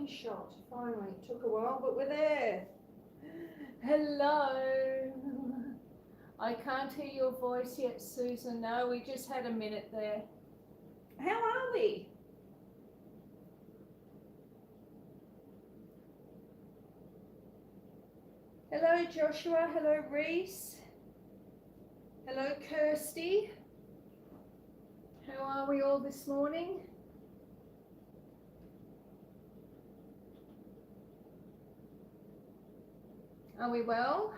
screenshot. Finally, it took a while, but we're there. Hello. I can't hear your voice yet, Susan. No, we just had a minute there. How are we? Hello, Joshua. Hello, Reese. Hello, Kirsty. How are we all this morning? Are we well?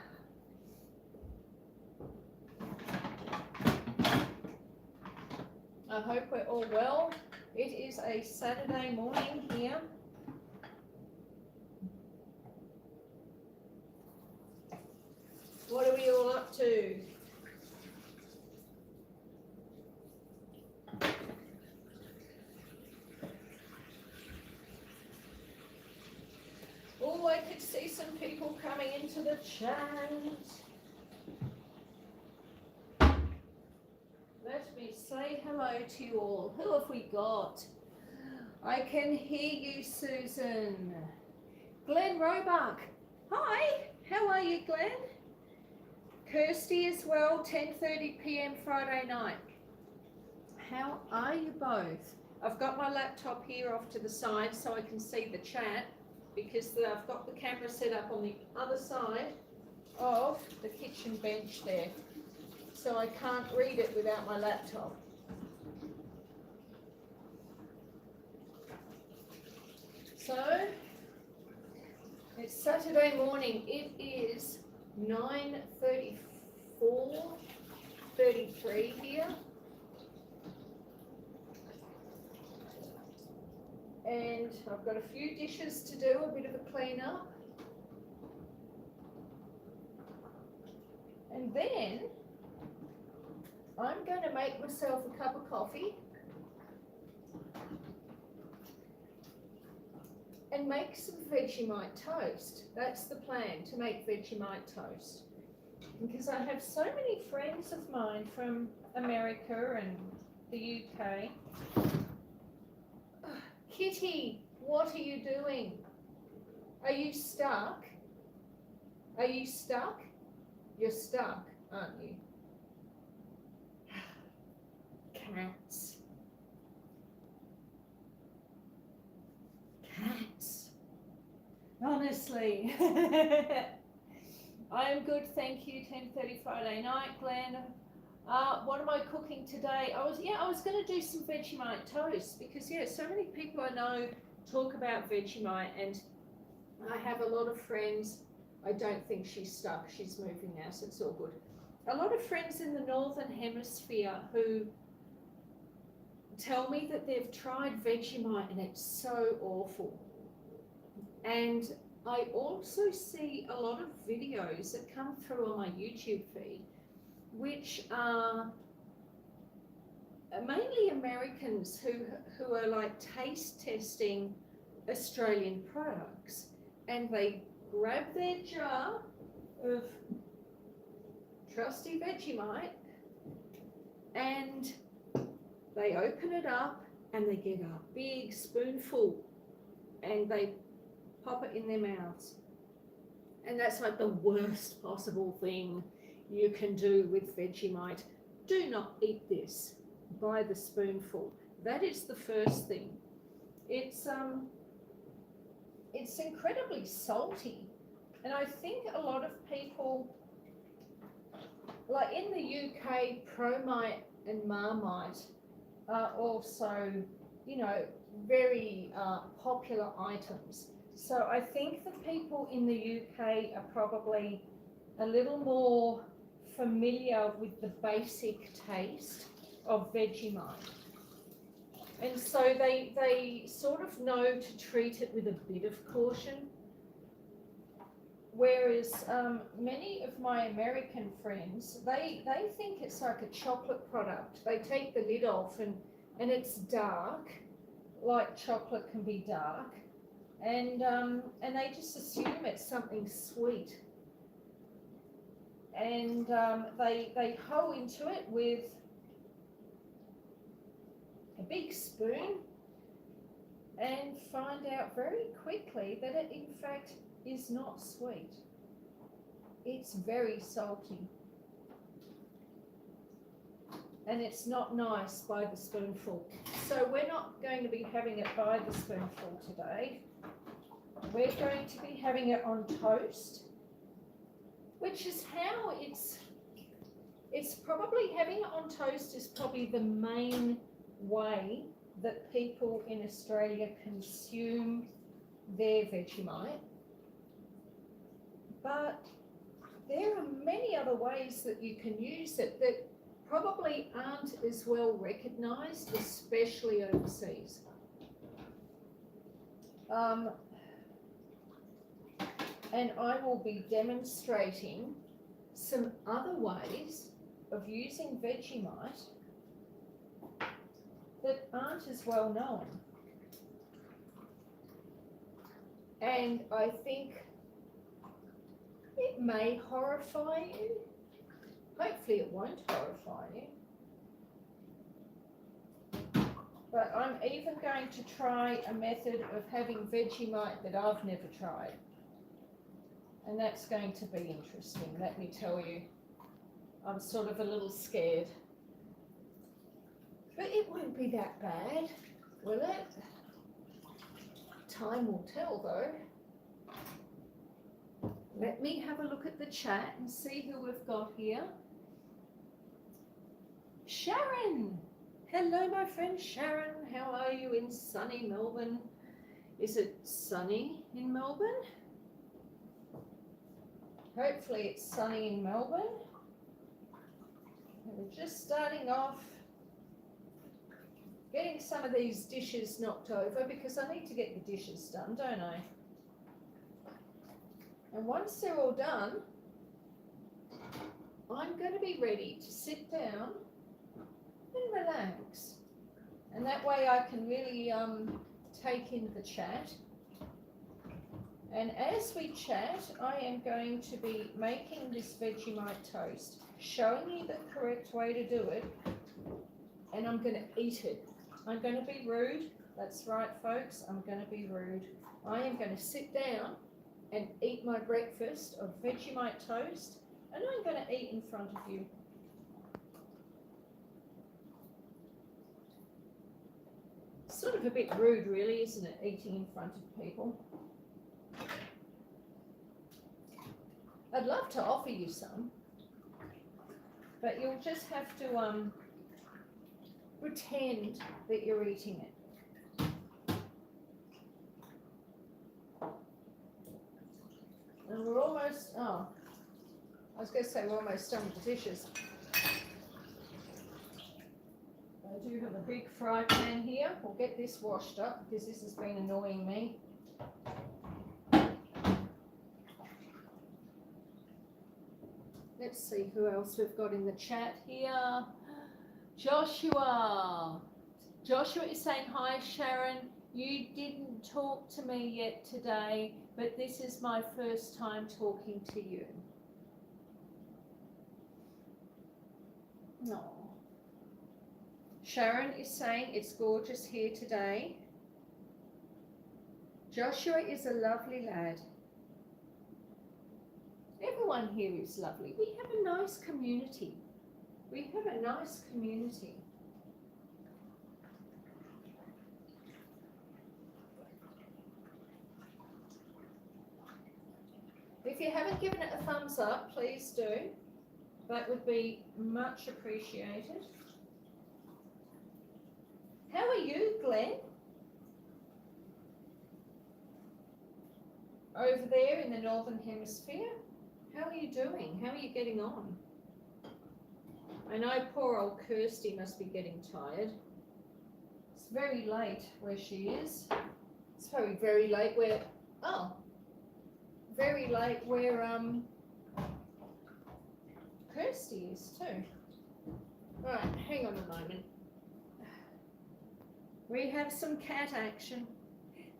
I hope we're all well. It is a Saturday morning here. What are we all up to? Oh, I could see some people coming into the chat. Let me say hello to you all. Who have we got? I can hear you, Susan. Glenn Roebuck. Hi, how are you, Glenn? Kirsty as well, 10:30 p.m. Friday night. How are you both? I've got my laptop here off to the side so I can see the chat because I've got the camera set up on the other side of the kitchen bench there. So I can't read it without my laptop. So, it's Saturday morning. It is 9:33 here. And I've got a few dishes to do, a bit of a clean up. And then I'm going to make myself a cup of coffee and make some Vegemite toast. That's the plan, to make Vegemite toast. Because I have so many friends of mine from America and the UK. Kitty, what are you doing? Are you stuck? Are you stuck? You're stuck, aren't you? Cats. Cats. Honestly. I am good, thank you. 10:30 Friday night, Glenn. What am I cooking today? I was going to do some Vegemite toast because so many people I know talk about Vegemite, and I have a lot of friends. I don't think she's stuck. She's moving now, so it's all good. A lot of friends in the Northern Hemisphere who tell me that they've tried Vegemite and it's so awful. And I also see a lot of videos that come through on my YouTube feed, which are mainly Americans who are like taste testing Australian products, and they grab their jar of trusty Vegemite and they open it up and they get a big spoonful and they pop it in their mouths. And that's like the worst possible thing you can do with Vegemite. Do not eat this by the spoonful. That is the first thing. It's incredibly salty, and I think a lot of people, like in the UK, Promite and Marmite are also, very popular items. So I think the people in the UK are probably a little more familiar with the basic taste of Vegemite. And so they sort of know to treat it with a bit of caution. Whereas many of my American friends, they think it's like a chocolate product. They take the lid off and it's dark, like chocolate can be dark. And they just assume it's something sweet. And they hoe into it with a big spoon and find out very quickly that it in fact is not sweet. It's very salty. And it's not nice by the spoonful. So we're not going to be having it by the spoonful today. We're going to be having it on toast, which is how it's probably having it on toast is probably the main way that people in Australia consume their Vegemite. But there are many other ways that you can use it that probably aren't as well recognised, especially overseas. And I will be demonstrating some other ways of using Vegemite that aren't as well known. And I think it may horrify you. Hopefully it won't horrify you. But I'm even going to try a method of having Vegemite that I've never tried. And that's going to be interesting, let me tell you. I'm sort of a little scared. But it won't be that bad, will it? Time will tell, though. Let me have a look at the chat and see who we've got here. Sharon! Hello, my friend Sharon. How are you in sunny Melbourne? Is it sunny in Melbourne? Hopefully it's sunny in Melbourne. We're just starting off getting some of these dishes knocked over because I need to get the dishes done, don't I? And once they're all done, I'm going to be ready to sit down and relax. And that way I can really take in the chat. And as we chat, I am going to be making this Vegemite toast, showing you the correct way to do it, and I'm going to eat it. I'm going to be rude. That's right, folks. I'm going to be rude. I am going to sit down and eat my breakfast of Vegemite toast, and I'm going to eat in front of you. Sort of a bit rude, really, isn't it, eating in front of people? I'd love to offer you some, but you'll just have to pretend that you're eating it. And we're almost, I was going to say we're almost done with the dishes. I do have a big fry pan here. We'll get this washed up because this has been annoying me. Let's see who else we've got in the chat here. Joshua. Joshua is saying, hi Sharon, you didn't talk to me yet today, but this is my first time talking to you. No. Sharon is saying it's gorgeous here today. Joshua is a lovely lad. Everyone here is lovely. We have a nice community. We have a nice community. If you haven't given it a thumbs up, please do. That would be much appreciated. How are you, Glenn? Over there in the Northern Hemisphere? How are you doing? How are you getting on? I know poor old Kirsty must be getting tired. It's very late where she is. It's probably very late where, very late where Kirsty is too. Right, hang on a moment. We have some cat action.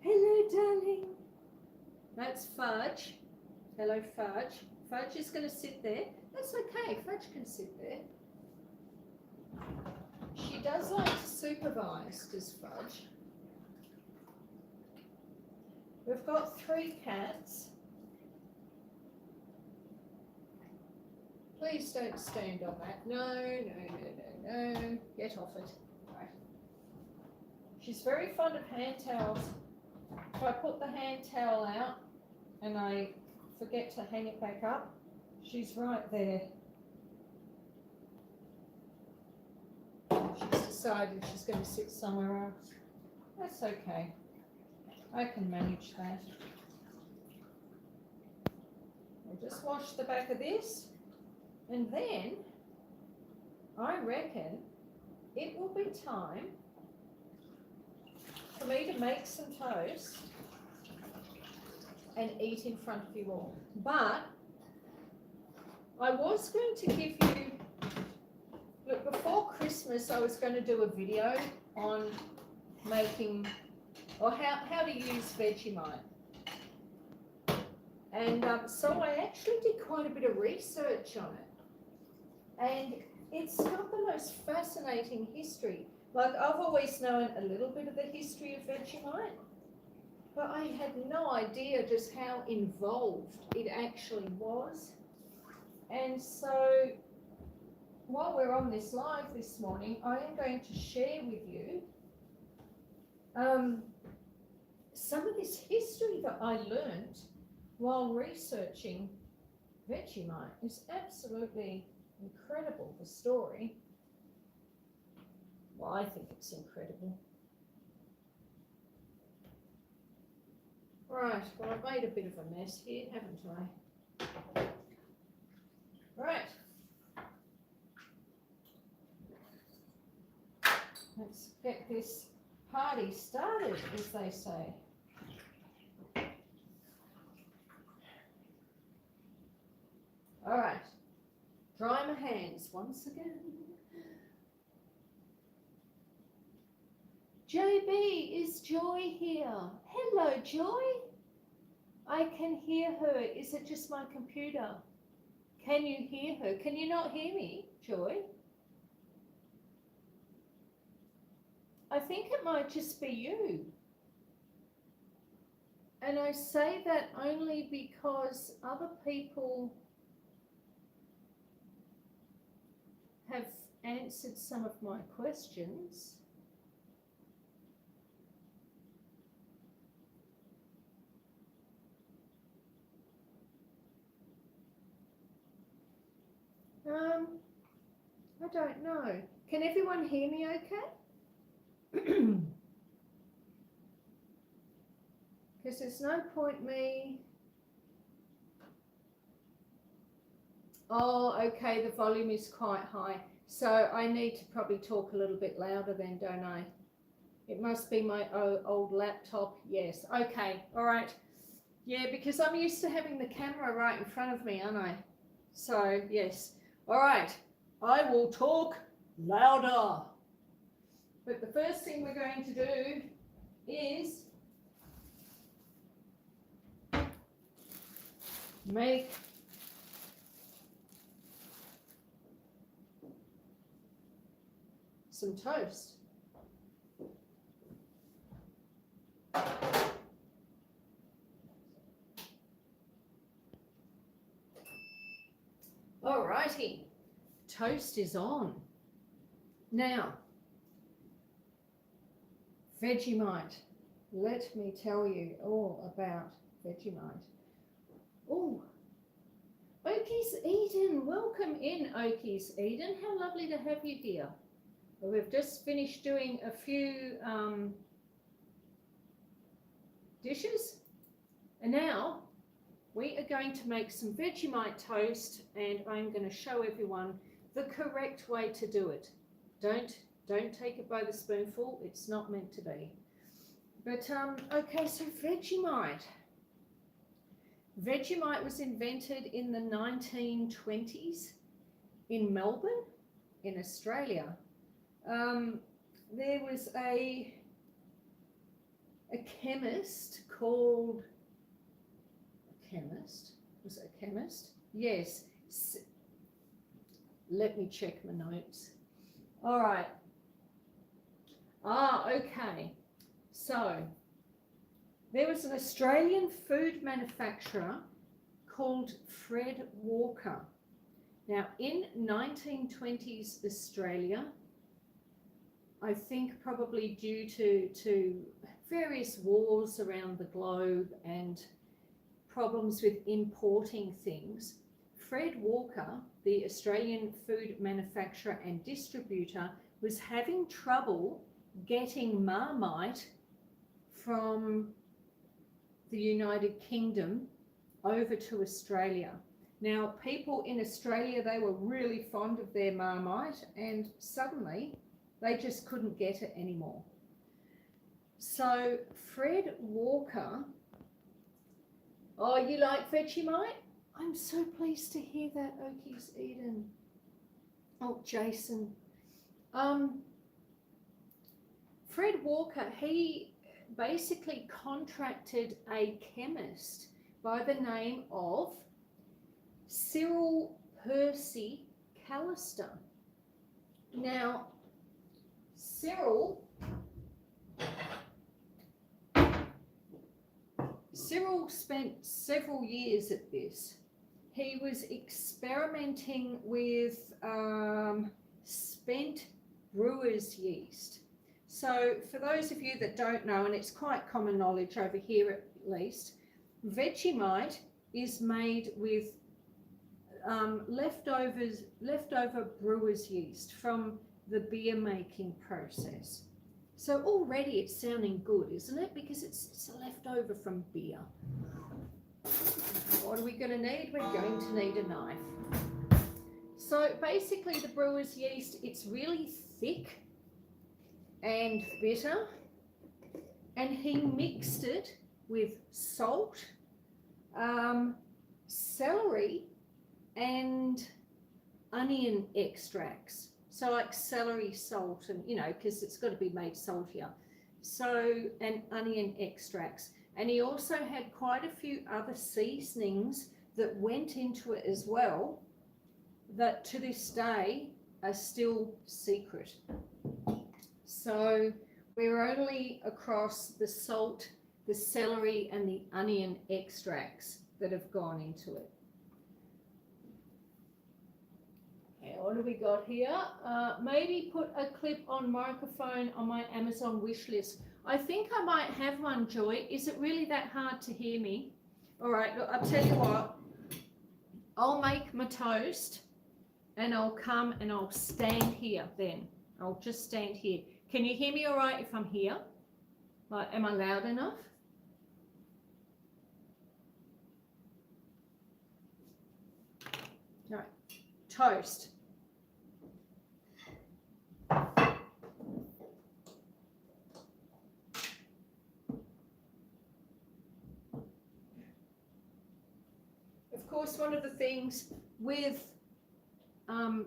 Hello, darling. That's Fudge. Hello, Fudge. Fudge is going to sit there. That's okay. Fudge can sit there. She does like to supervise, does Fudge. We've got 3 cats. Please don't stand on that. No, no, no, no, no. Get off it. Right. She's very fond of hand towels. If I put the hand towel out and I forget to hang it back up, she's right there. She's decided she's going to sit somewhere else. That's okay. I can manage that. I'll just wash the back of this, and then I reckon it will be time for me to make some toast and eat in front of you all. But I was going to give you, look, before Christmas I was going to do a video on making, or how to use Vegemite. And so I actually did quite a bit of research on it. And it's got the most fascinating history. Like, I've always known a little bit of the history of Vegemite, but I had no idea just how involved it actually was. And so while we're on this live this morning, I am going to share with you some of this history that I learned while researching Vegemite. It's absolutely incredible, the story. Well, I think it's incredible. Right, well, I've made a bit of a mess here, haven't I? Right. Let's get this party started, as they say. All right, dry my hands once again. JB, is Joy here? Hello, Joy. I can hear her. Is it just my computer? Can you hear her? Can you not hear me, Joy? I think it might just be you. And I say that only because other people have answered some of my questions. I don't know. Can everyone hear me okay? Because there's no point me... Oh, okay, the volume is quite high. So I need to probably talk a little bit louder then, don't I? It must be my old laptop. Yes, okay, all right. Yeah, because I'm used to having the camera right in front of me, aren't I? So, yes. All right, I will talk louder. But the first thing we're going to do is make some toast. All righty, toast is on. Now, Vegemite. Let me tell you all about Vegemite. Oh, Okies Eden, welcome in, Okies Eden. How lovely to have you here. Well, we've just finished doing a few dishes, and now we are going to make some Vegemite toast, and I'm going to show everyone the correct way to do it. Don't take it by the spoonful, it's not meant to be. But okay, so Vegemite. Vegemite was invented in the 1920s in Melbourne, in Australia. There was a chemist called, was it a chemist? Yes. Let me check my notes. All right. Okay. So There was an Australian food manufacturer called Fred Walker. Now, in 1920s Australia, I think probably due to various wars around the globe and problems with importing things, Fred Walker, the Australian food manufacturer and distributor, was having trouble getting Marmite from the United Kingdom over to Australia. Now, people in Australia, they were really fond of their Marmite, and suddenly they just couldn't get it anymore. So Fred Walker, oh, you like Vegemite? I'm so pleased to hear that, Okies Eden. Oh, Jason. Fred Walker, he basically contracted a chemist by the name of Cyril Percy Callister. Now, Cyril spent several years at this. He was experimenting with spent brewer's yeast. So for those of you that don't know, and it's quite common knowledge over here at least, Vegemite is made with leftover brewer's yeast from the beer making process. So already it's sounding good, isn't it? Because it's a leftover from beer. What are we going to need? We're going to need a knife. So basically the brewer's yeast, it's really thick and bitter, and he mixed it with salt, celery and onion extracts. So like celery salt, and you know, because it's got to be made saltier. So, and onion extracts. And he also had quite a few other seasonings that went into it as well, that to this day are still secret. So we're only across the salt, the celery and the onion extracts that have gone into it. Okay, what do we got here? Maybe put a clip on microphone on my Amazon wish list. I think I might have one, Joy. Is it really that hard to hear me? All right, look, I'll tell you what. I'll make my toast and I'll come and I'll stand here then. I'll just stand here. Can you hear me all right if I'm here? Like, am I loud enough? All right, toast. Of course, one of the things with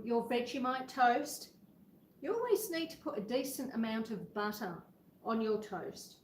your Vegemite toast, you always need to put a decent amount of butter on your toast.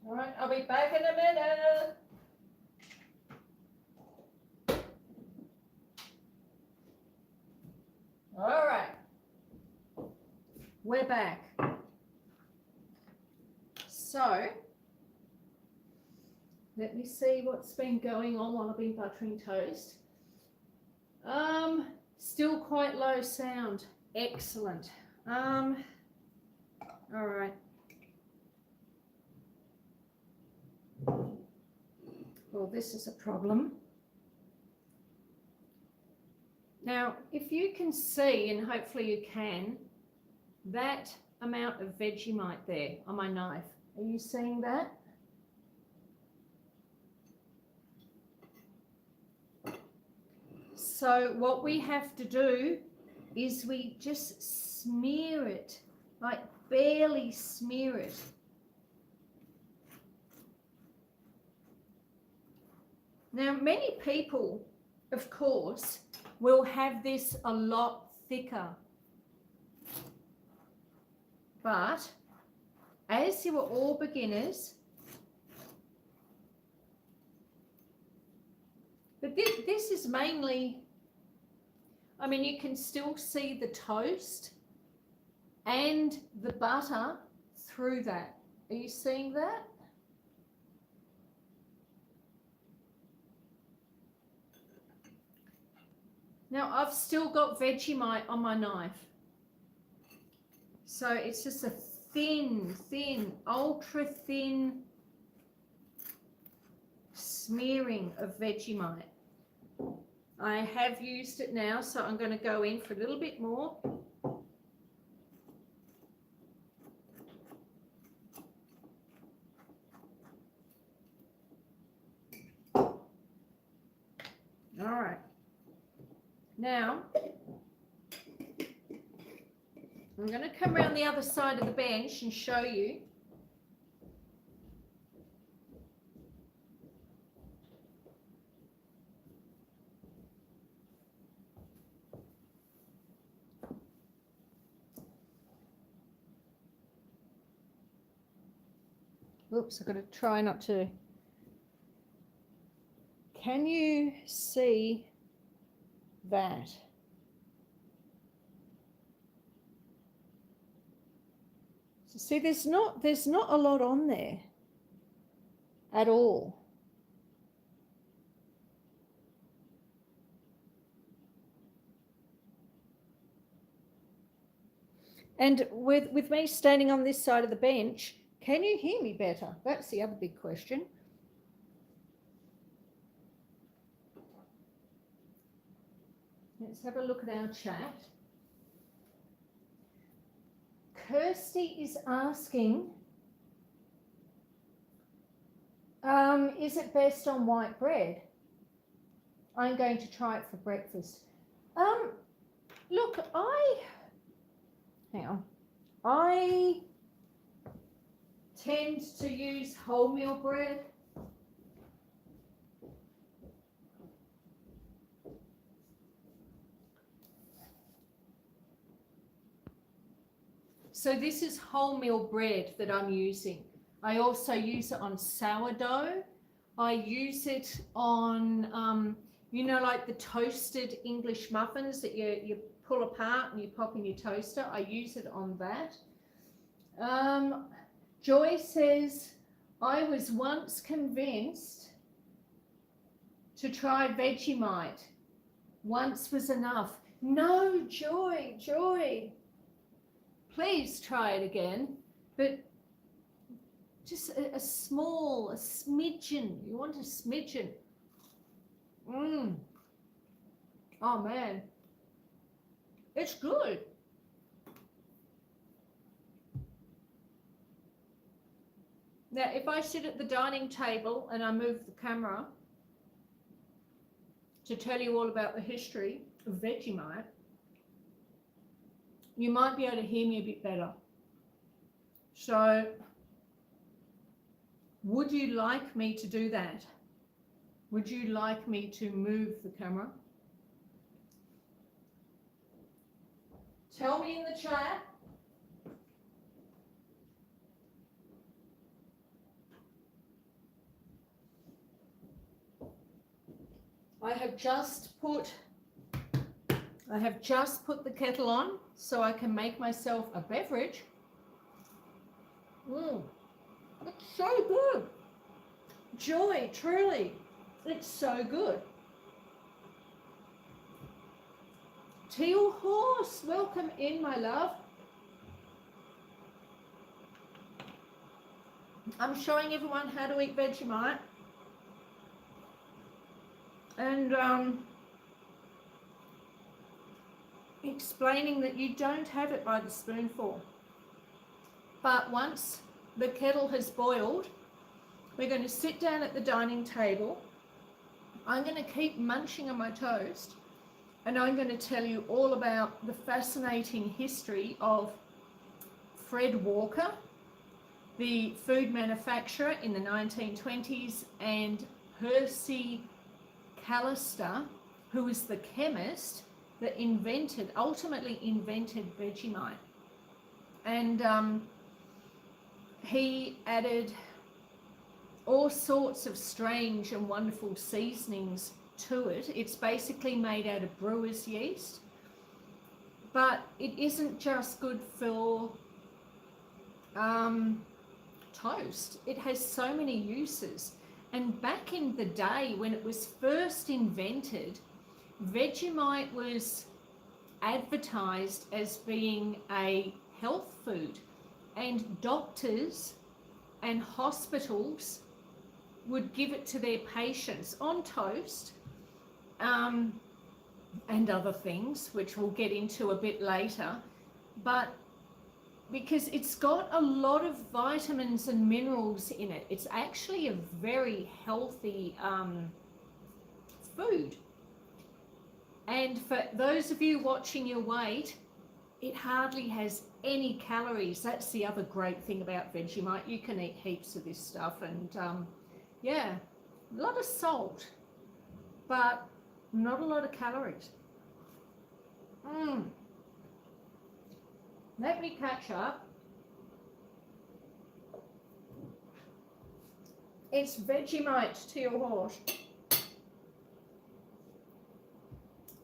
All right, I'll be back in a minute. All right, we're back. So, let me see what's been going on while I've been buttering toast. Still quite low sound. Excellent. All right. Well, this is a problem. Now, if you can see, and hopefully you can, that amount of Vegemite there on my knife. Are you seeing that? So what we have to do is we just smear it, like barely smear it. Now, many people, of course, will have this a lot thicker. But as you are all beginners, but this is mainly, I mean, you can still see the toast and the butter through that. Are you seeing that? Now, I've still got Vegemite on my knife. So it's just a thin, ultra thin smearing of Vegemite. I have used it now, so I'm going to go in for a little bit more. All right. Now, I'm going to come around the other side of the bench and show you. Oops, I've got to try not to. Can you see that? So see, there's not a lot on there at all. And with me standing on this side of the bench, can you hear me better? That's the other big question. Let's have a look at our chat. Kirsty is asking, is it best on white bread? I'm going to try it for breakfast. Look, hang on. I tend to use wholemeal bread. So this is wholemeal bread that I'm using. I also use it on sourdough. I use it on, you know, like the toasted English muffins that you pull apart and you pop in your toaster. I use it on that. Joy says, I was once convinced to try Vegemite. Once was enough. No, Joy. Please try it again, but just a smidgen. You want a smidgen. Oh man, it's good. Now, if I sit at the dining table and I move the camera to tell you all about the history of Vegemite, you might be able to hear me a bit better. So, would you like me to do that? Would you like me to move the camera? Tell me in the chat. I have just put the kettle on so I can make myself a beverage. It's so good. Joy, truly, it's so good. Teal Horse, welcome in, my love. I'm showing everyone how to eat Vegemite. And explaining that you don't have it by the spoonful. But once the kettle has boiled, we're going to sit down at the dining table. I'm going to keep munching on my toast and I'm going to tell you all about the fascinating history of Fred Walker, the food manufacturer in the 1920s, and Percy Callister, who was the chemist that ultimately invented Vegemite. And he added all sorts of strange and wonderful seasonings to it. It's basically made out of brewer's yeast, but it isn't just good for toast. It has so many uses. And back in the day when it was first invented, Vegemite was advertised as being a health food, and doctors and hospitals would give it to their patients on toast, and other things, which we'll get into a bit later. But because it's got a lot of vitamins and minerals in it, it's actually a very healthy food. And for those of you watching your weight, it hardly has any calories. That's the other great thing about Vegemite. You can eat heaps of this stuff, and yeah, a lot of salt, but not a lot of calories. Let me catch up. It's Vegemite to your horse.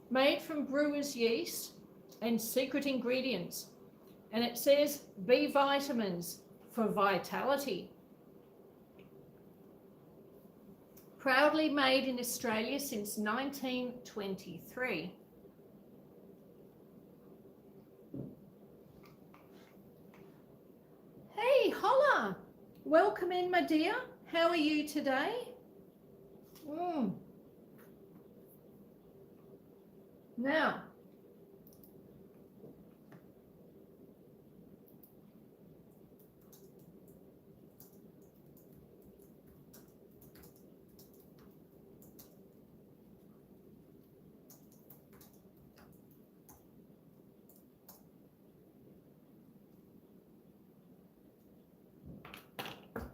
Made from brewer's yeast and secret ingredients. And it says B vitamins for vitality. Proudly made in Australia since 1923. Hey, Holla! Welcome in, my dear. How are you today? Now,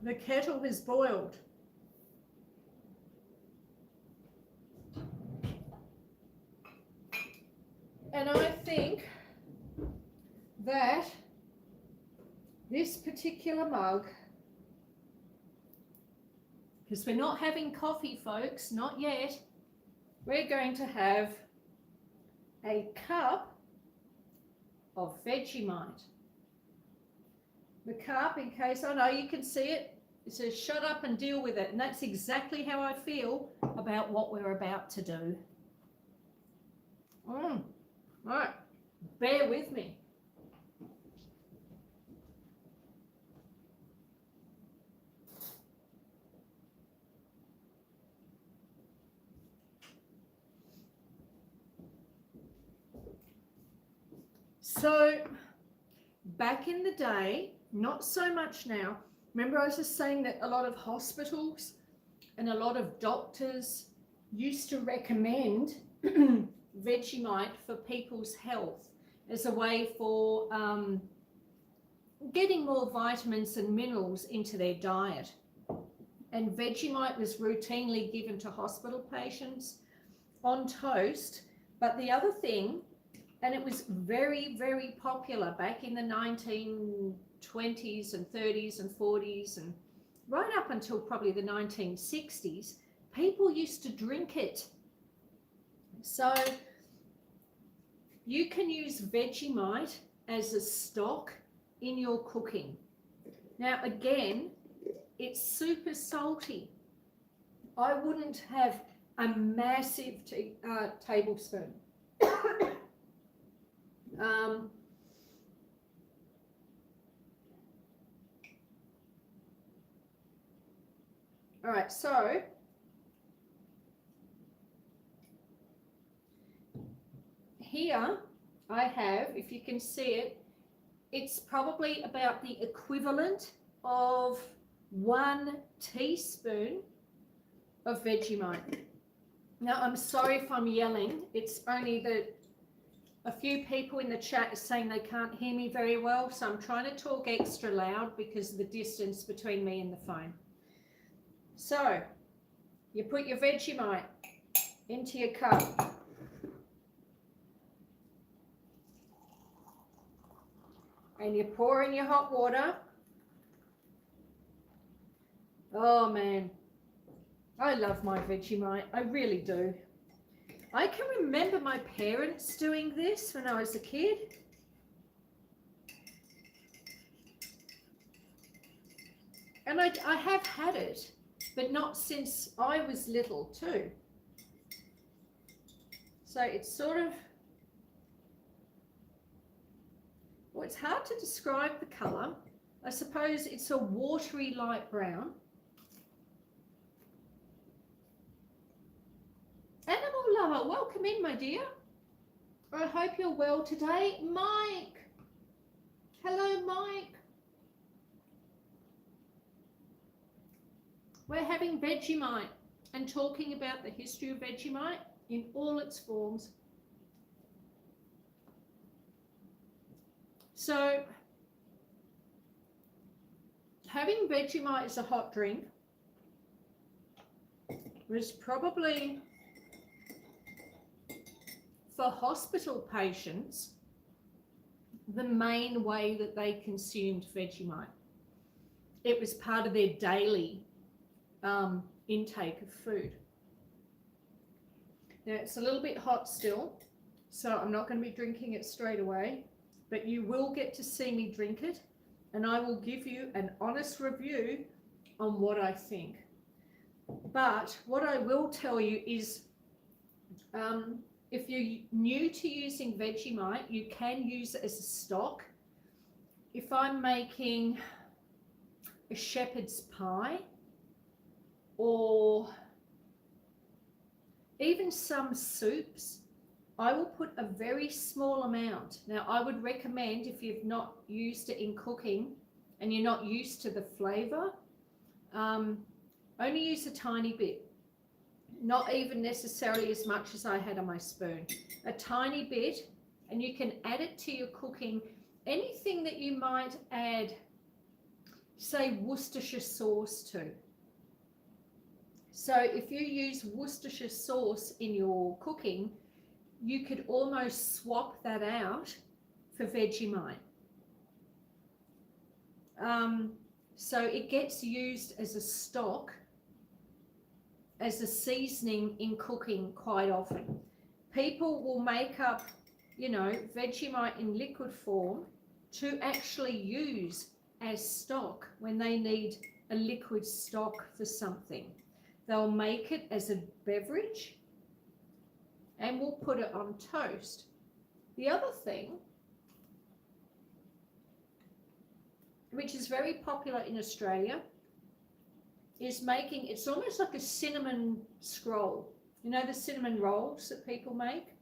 the kettle has boiled. And I think that this particular mug, because we're not having coffee, folks, not yet, we're going to have a cup of Vegemite. The cup, in case, I know you can see it, it says shut up and deal with it. And that's exactly how I feel about what we're about to do. All right, bear with me. So back in the day, not so much now. Remember, I was just saying that a lot of hospitals and a lot of doctors used to recommend Vegemite for people's health as a way for getting more vitamins and minerals into their diet. And Vegemite was routinely given to hospital patients on toast. But the other thing, and it was very, very popular back in the 1920s and 30s and 40s and right up until probably the 1960s, people used to drink it. So you can use Vegemite as a stock in your cooking. Now again, it's super salty. I wouldn't have a massive tablespoon. All right, so here I have, if you can see it, it's probably about the equivalent of 1 teaspoon of Vegemite. Now, I'm sorry if I'm yelling. It's only that a few people in the chat are saying they can't hear me very well, so I'm trying to talk extra loud because of the distance between me and the phone. So, you put your Vegemite into your cup. And you pour in your hot water. Oh man, I love my Vegemite. I really do. I can remember my parents doing this when I was a kid. And I have had it, but not since I was little too. So it's sort of, well, it's hard to describe the colour. I suppose it's a watery light brown. Animal lover, welcome in, my dear. I hope you're well today. Mike. Hello, Mike. We're having Vegemite and talking about the history of Vegemite in all its forms. So, having Vegemite as a hot drink was probably, for hospital patients, the main way that they consumed Vegemite. It was part of their daily intake of food. Now it's a little bit hot still, so I'm not going to be drinking it straight away, but you will get to see me drink it, and I will give you an honest review on what I think. But what I will tell you is, if you're new to using Vegemite, you can use it as a stock. If I'm making a shepherd's pie, or even some soups, I will put a very small amount. Now, I would recommend, if you've not used it in cooking and you're not used to the flavour, only use a tiny bit. Not even necessarily as much as I had on my spoon. A tiny bit, and you can add it to your cooking. Anything that you might add, say, Worcestershire sauce to. So if you use Worcestershire sauce in your cooking, you could almost swap that out for Vegemite. So it gets used as a stock, as a seasoning in cooking quite often. People will make up, you know, Vegemite in liquid form to actually use as stock when they need a liquid stock for something. They'll make it as a beverage and we'll put it on toast. The other thing, which is very popular in Australia, is making, it's almost like a cinnamon scroll. You know the cinnamon rolls that people make?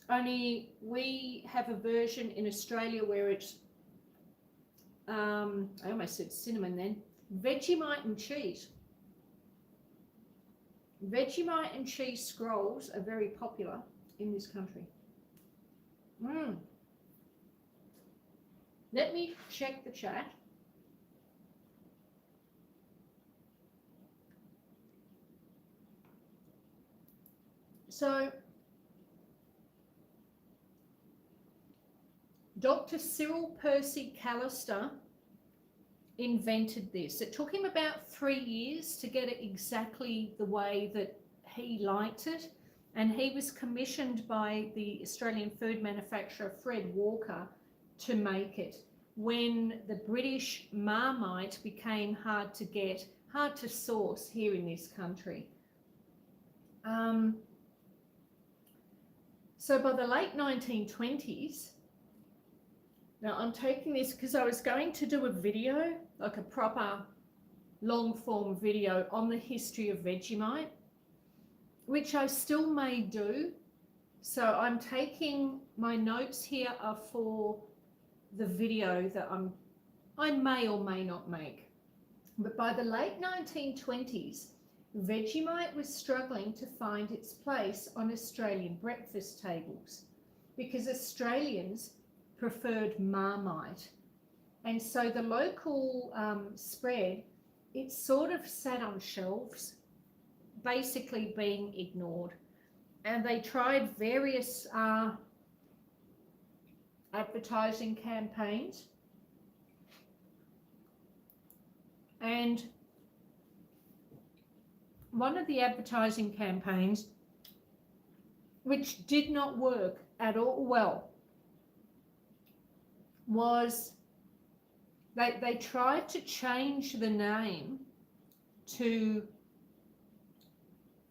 Only we have a version in Australia where it's, I almost said cinnamon then, Vegemite and cheese. Vegemite and cheese scrolls are very popular in this country. Let me check the chat. So, Dr. Cyril Percy Callister invented this. It took him about 3 years to get it exactly the way that he liked it, and he was commissioned by the Australian food manufacturer Fred Walker to make it when the British Marmite became hard to get, hard to source here in this country. So by the late 1920s, now I'm taking this because I was going to do a video, like a proper long form video on the history of Vegemite, which I still may do. So I'm taking, my notes here are for the video that I may or may not make. But by the late 1920s, Vegemite was struggling to find its place on Australian breakfast tables because Australians preferred Marmite. And so the local spread, it sort of sat on shelves, basically being ignored. And they tried various advertising campaigns. And one of the advertising campaigns, which did not work at all well, was they tried to change the name to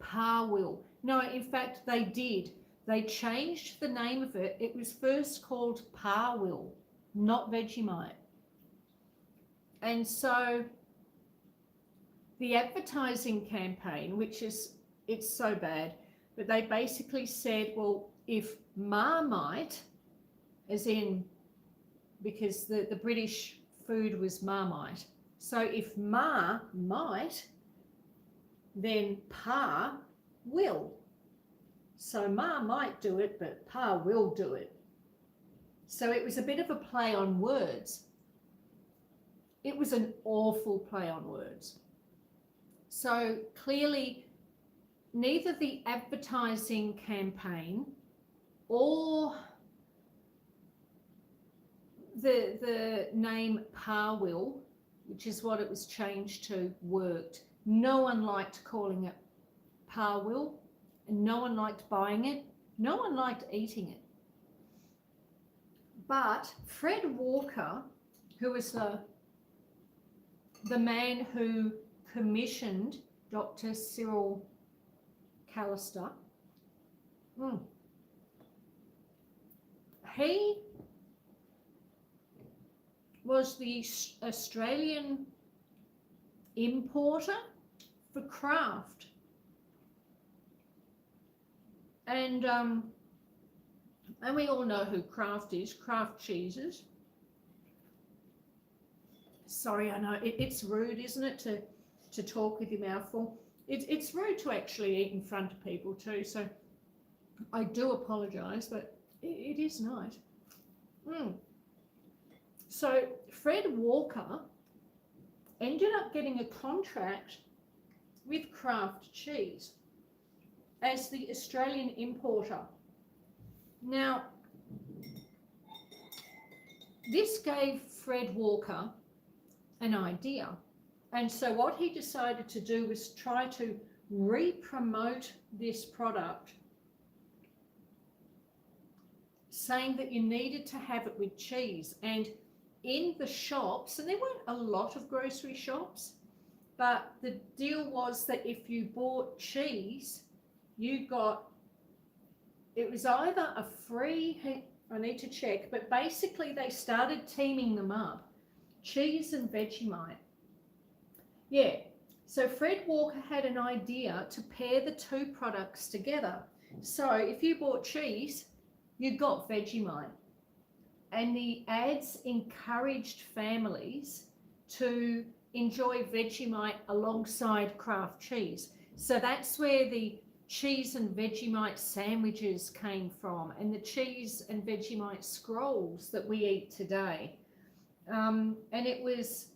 Parwill. No, in fact, they did. They changed the name of it. It was first called Parwill, not Vegemite. And so the advertising campaign, which is, it's so bad, but they basically said, well, if Marmite, as in, because the British food was Marmite, so if Ma might, then Pa will. So Ma might do it, but Pa will do it. So it was a bit of a play on words. It was an awful play on words. So clearly, neither the advertising campaign or the name Parwill, which is what it was changed to, worked. No one liked calling it Parwill, and no one liked buying it. No one liked eating it. But Fred Walker, who was the man who commissioned Dr. Cyril Callister, he was the Australian importer for Kraft. And we all know who Kraft is, Kraft cheeses. Sorry, I know it's rude, isn't it, to talk with your mouth full. It's rude to actually eat in front of people too, so I do apologise, but it is nice. So Fred Walker ended up getting a contract with Kraft cheese as the Australian importer. Now, this gave Fred Walker an idea. And so what he decided to do was try to re-promote this product, saying that you needed to have it with cheese. And in the shops, and there weren't a lot of grocery shops, but the deal was that if you bought cheese, you got, it was either a free, I need to check, but basically they started teaming them up, cheese and Vegemite. Yeah, so Fred Walker had an idea to pair the two products together. So if you bought cheese, you got Vegemite. And the ads encouraged families to enjoy Vegemite alongside Kraft cheese. So that's where the cheese and Vegemite sandwiches came from, and the cheese and Vegemite scrolls that we eat today. And it was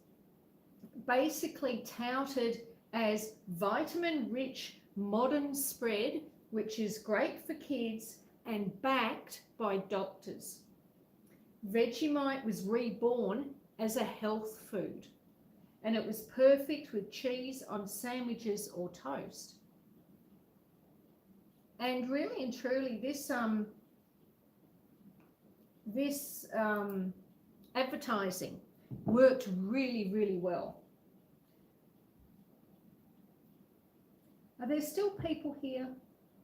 basically touted as vitamin-rich modern spread, which is great for kids and backed by doctors. Vegemite was reborn as a health food, and it was perfect with cheese on sandwiches or toast. And really and truly, this advertising worked really, really well. Are there still people here?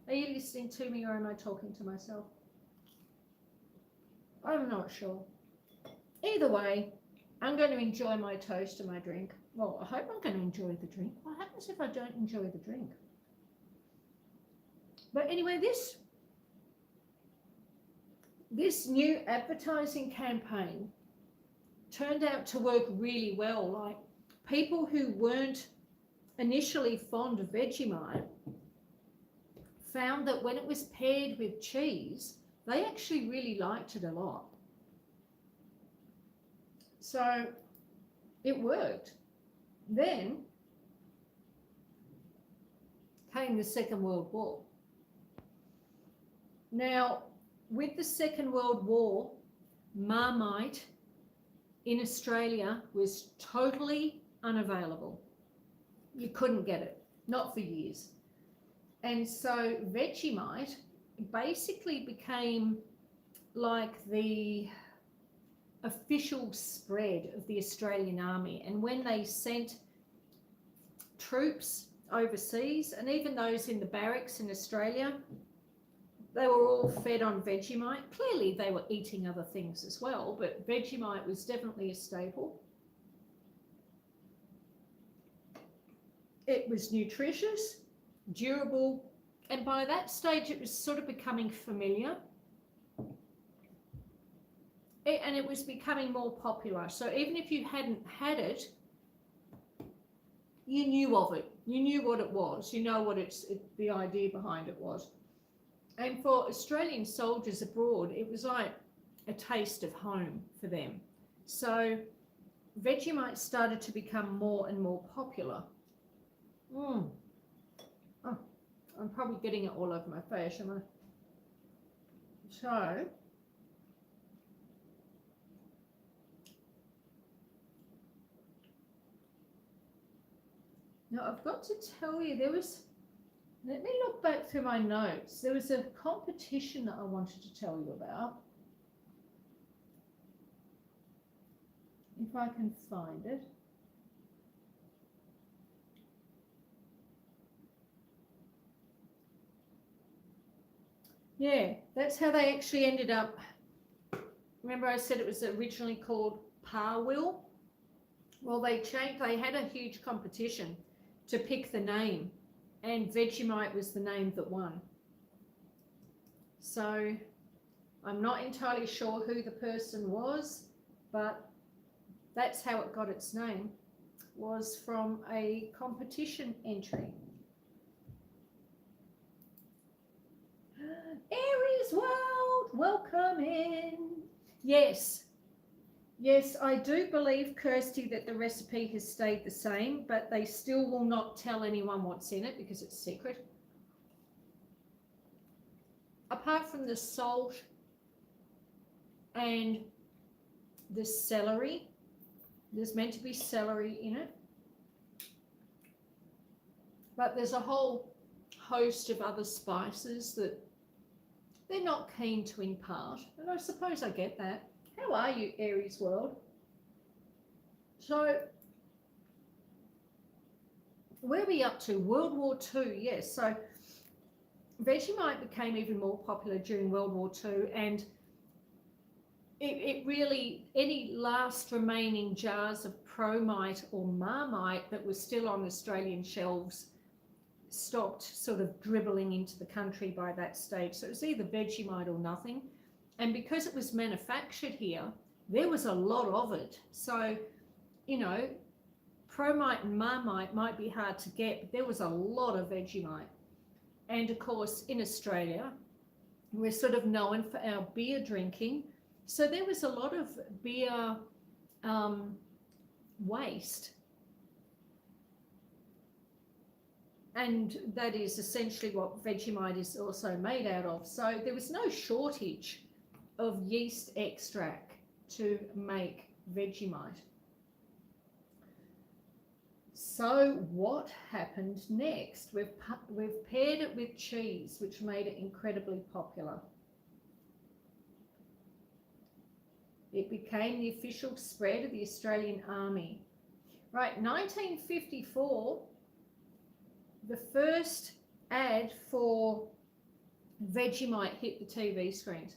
Are you listening to me, or am I talking to myself? I'm not sure. Either way, I'm going to enjoy my toast and my drink. Well, I hope I'm going to enjoy the drink. What happens if I don't enjoy the drink? But anyway, this new advertising campaign turned out to work really well. Like, people who weren't initially fond of Vegemite found that when it was paired with cheese, they actually really liked it a lot. So it worked. Then came the Second World War. Now, with the Second World War, Marmite in Australia was totally unavailable. You couldn't get it, not for years. And so Vegemite basically became like the official spread of the Australian Army. And when they sent troops overseas, and even those in the barracks in Australia, they were all fed on Vegemite. Clearly they were eating other things as well, but Vegemite was definitely a staple. It was nutritious, durable, and by that stage it was sort of becoming familiar. And it was becoming more popular. So even if you hadn't had it, you knew of it. You knew what it was. You know what the idea behind it was. And for Australian soldiers abroad, it was like a taste of home for them. So Vegemite started to become more and more popular. Oh, I'm probably getting it all over my face, am I? So now I've got to tell you, let me look back through my notes. There was a competition that I wanted to tell you about. If I can find it. Yeah, that's how they actually ended up. Remember I said it was originally called Parwill? Well, they had a huge competition to pick the name, and Vegemite was the name that won. So I'm not entirely sure who the person was, but that's how it got its name, was from a competition entry. Aries World, welcome in. Yes, I do believe, Kirsty, that the recipe has stayed the same, but they still will not tell anyone what's in it because it's secret. Apart from the salt and the celery, there's meant to be celery in it, but there's a whole host of other spices that they're not keen to impart, and I suppose I get that. How are you, Aries World? So, where are we up to? World War II, yes. So, Vegemite became even more popular during World War II, and it really, any last remaining jars of Promite or Marmite that were still on Australian shelves stopped sort of dribbling into the country by that stage. So it was either Vegemite or nothing. And because it was manufactured here, there was a lot of it. So, you know, Promite and Marmite might be hard to get, but there was a lot of Vegemite. And of course, in Australia, we're sort of known for our beer drinking. So there was a lot of beer waste. And that is essentially what Vegemite is also made out of. So there was no shortage of yeast extract to make Vegemite. So what happened next? We've paired it with cheese, which made it incredibly popular. It became the official spread of the Australian Army. Right, 1954, the first ad for Vegemite hit the TV screens.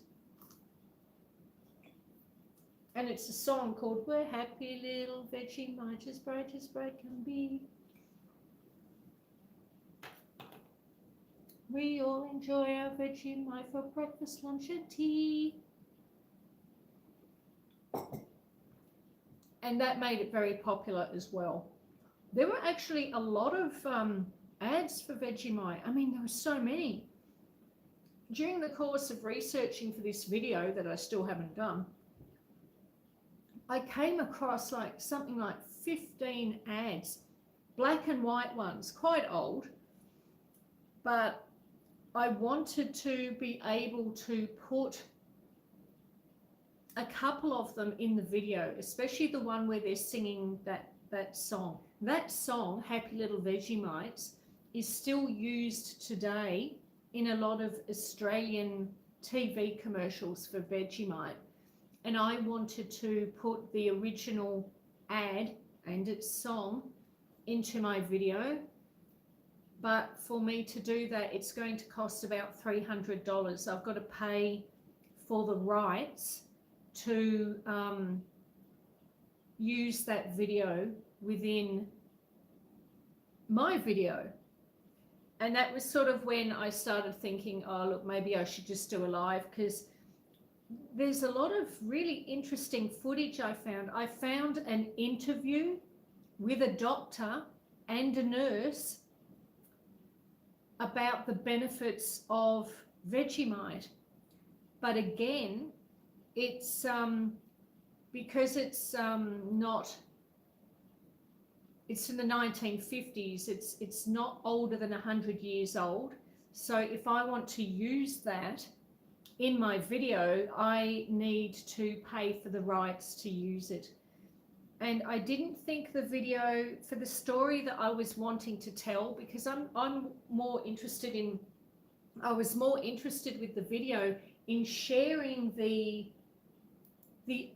And it's a song called We're Happy Little Vegemite, as bright can be. We all enjoy our Vegemite for breakfast, lunch and tea. And that made it very popular as well. there were actually a lot of ads for Vegemite. I mean, there were so many. During the course of researching for this video that I still haven't done, I came across like something like 15 ads, black and white ones, quite old, but I wanted to be able to put a couple of them in the video, especially the one where they're singing that song. That song, Happy Little Vegemites, is still used today in a lot of Australian TV commercials for Vegemite. And I wanted to put the original ad and its song into my video. But for me to do that, it's going to cost about $300. I've got to pay for the rights to use that video within my video. And that was sort of when I started thinking, oh, look, maybe I should just do a live, because there's a lot of really interesting footage I found. I found an interview with a doctor and a nurse about the benefits of Vegemite. But again, it's because it's not, it's in the 1950s, it's not older than 100 years old. So if I want to use that in my video, I need to pay for the rights to use it. And I didn't think the video for the story that I was wanting to tell, because I'm more interested in, I was more interested with the video in sharing the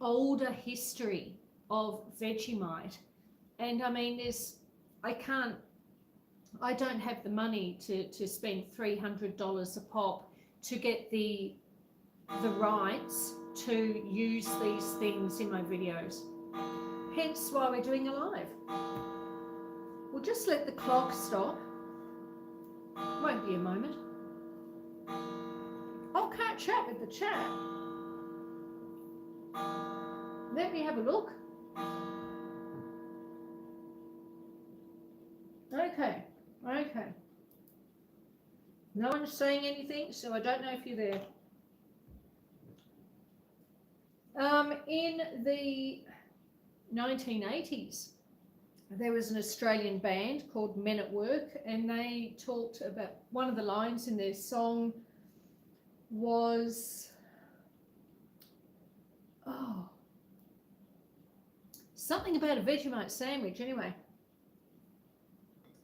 older history of Vegemite. And I mean, I don't have the money to spend $300 a pop to get the rights to use these things in my videos. Hence why we're doing a live. We'll just let the clock stop. Won't be a moment. I'll catch up with the chat. Let me have a look. Okay. No one's saying anything, so I don't know if you're there. In the 1980s, there was an Australian band called Men at Work, and they talked about, one of the lines in their song was, something about a Vegemite sandwich anyway.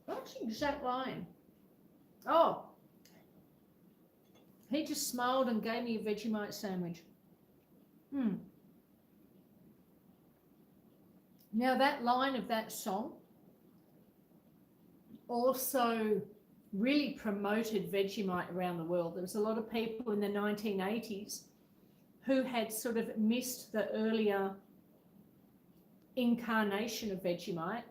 What's the exact line? Oh, he just smiled and gave me a Vegemite sandwich. Now that line of that song also really promoted Vegemite around the world. There was a lot of people in the 1980s who had sort of missed the earlier incarnation of Vegemite,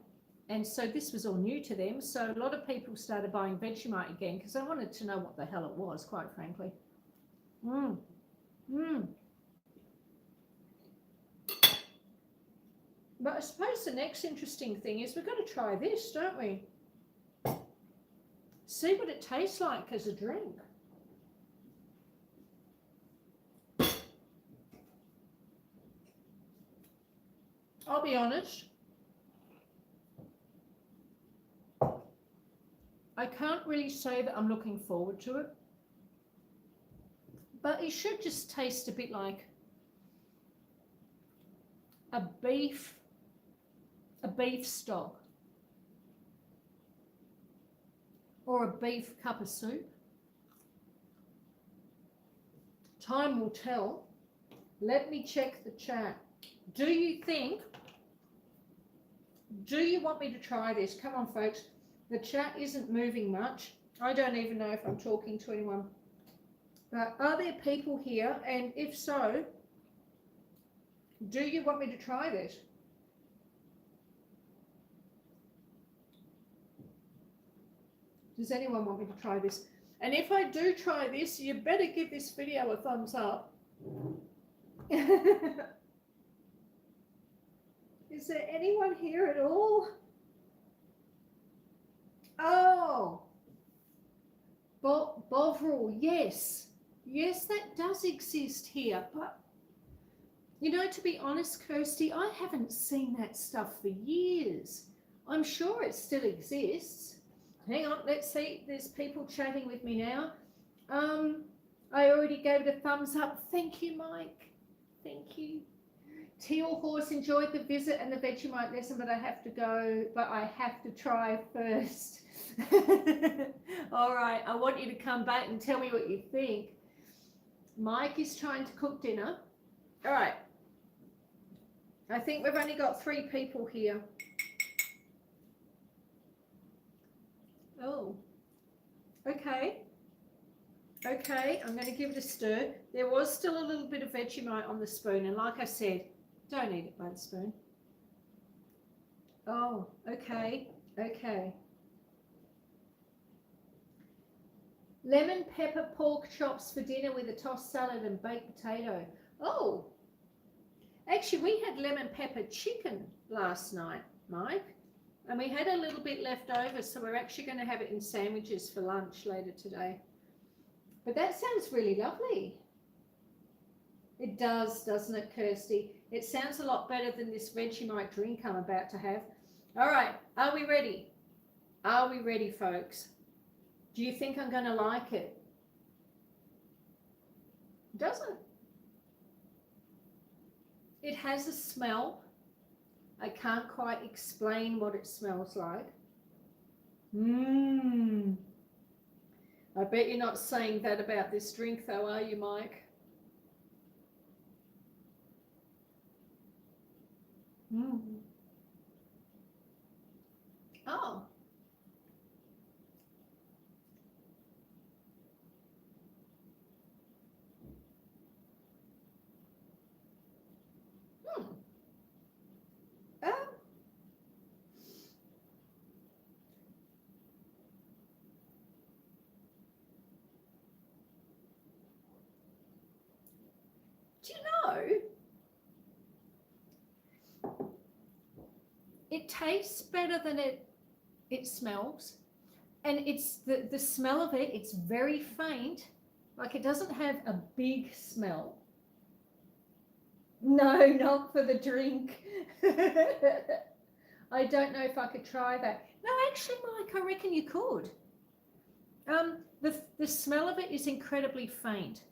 and so this was all new to them. So a lot of people started buying Vegemite again because they wanted to know what the hell it was, quite frankly. But I suppose the next interesting thing is we've got to try this, don't we? See what it tastes like as a drink. I'll be honest, I can't really say that I'm looking forward to it, but it should just taste a bit like a beef stock or a beef cuppa soup. Time will tell. Let me check the chat. Do you want me to try this? Come on, folks. The chat isn't moving much. I don't even know if I'm talking to anyone. But are there people here? And if so, do you want me to try this? Does anyone want me to try this? And if I do try this, you better give this video a thumbs up. Is there anyone here at all? Overall, yes. Yes, that does exist here. But, you know, to be honest, Kirsty, I haven't seen that stuff for years. I'm sure it still exists. Hang on, let's see. There's people chatting with me now. I already gave it a thumbs up. Thank you, Mike. Thank you. Teal Horse enjoyed the visit and the Vegemite lesson, but I have to go, but I have to try first. All right, I want you to come back and tell me what you think. Mike is trying to cook dinner. All right. I think we've only got 3 people here. Oh, okay. Okay, I'm going to give it a stir. There was still a little bit of Vegemite on the spoon, and like I said, don't eat it by the spoon. Oh, okay, okay. Lemon pepper pork chops for dinner with a tossed salad and baked potato. Oh, actually, we had lemon pepper chicken last night, Mike, and we had a little bit left over, so we're actually going to have it in sandwiches for lunch later today. But that sounds really lovely. It does, doesn't it, Kirsty? It sounds a lot better than this Vegemite drink I'm about to have. All right, are we ready? Are we ready, folks? Do you think I'm going to like it? Doesn't. It has a smell. I can't quite explain what it smells like. I bet you're not saying that about this drink though, are you, Mike? Oh. Oh. Do you know, it tastes better than it smells, and it's the smell of it, it's very faint, like it doesn't have a big smell. No, not for the drink. I don't know if I could try that. No, actually, Mike, I reckon you could. The smell of it is incredibly faint,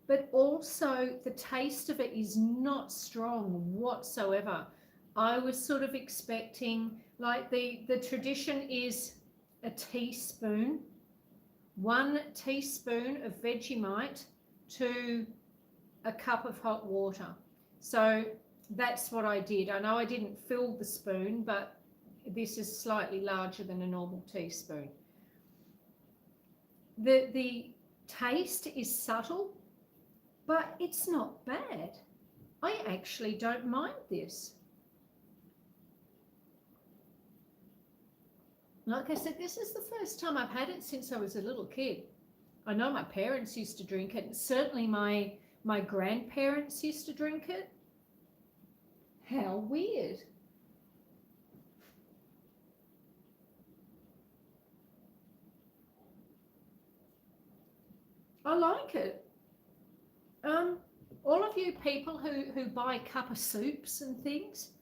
but also the taste of it is not strong whatsoever. I was sort of expecting, like the tradition is a teaspoon, 1 teaspoon of Vegemite to a cup of hot water. So that's what I did. I know I didn't fill the spoon, but this is slightly larger than a normal teaspoon. The taste is subtle, but it's not bad. I actually don't mind this. Like I said, this is the first time I've had it since I was a little kid. I know my parents used to drink it. Certainly my grandparents used to drink it. How weird. I like it. All of you people who buy cuppa soups and things,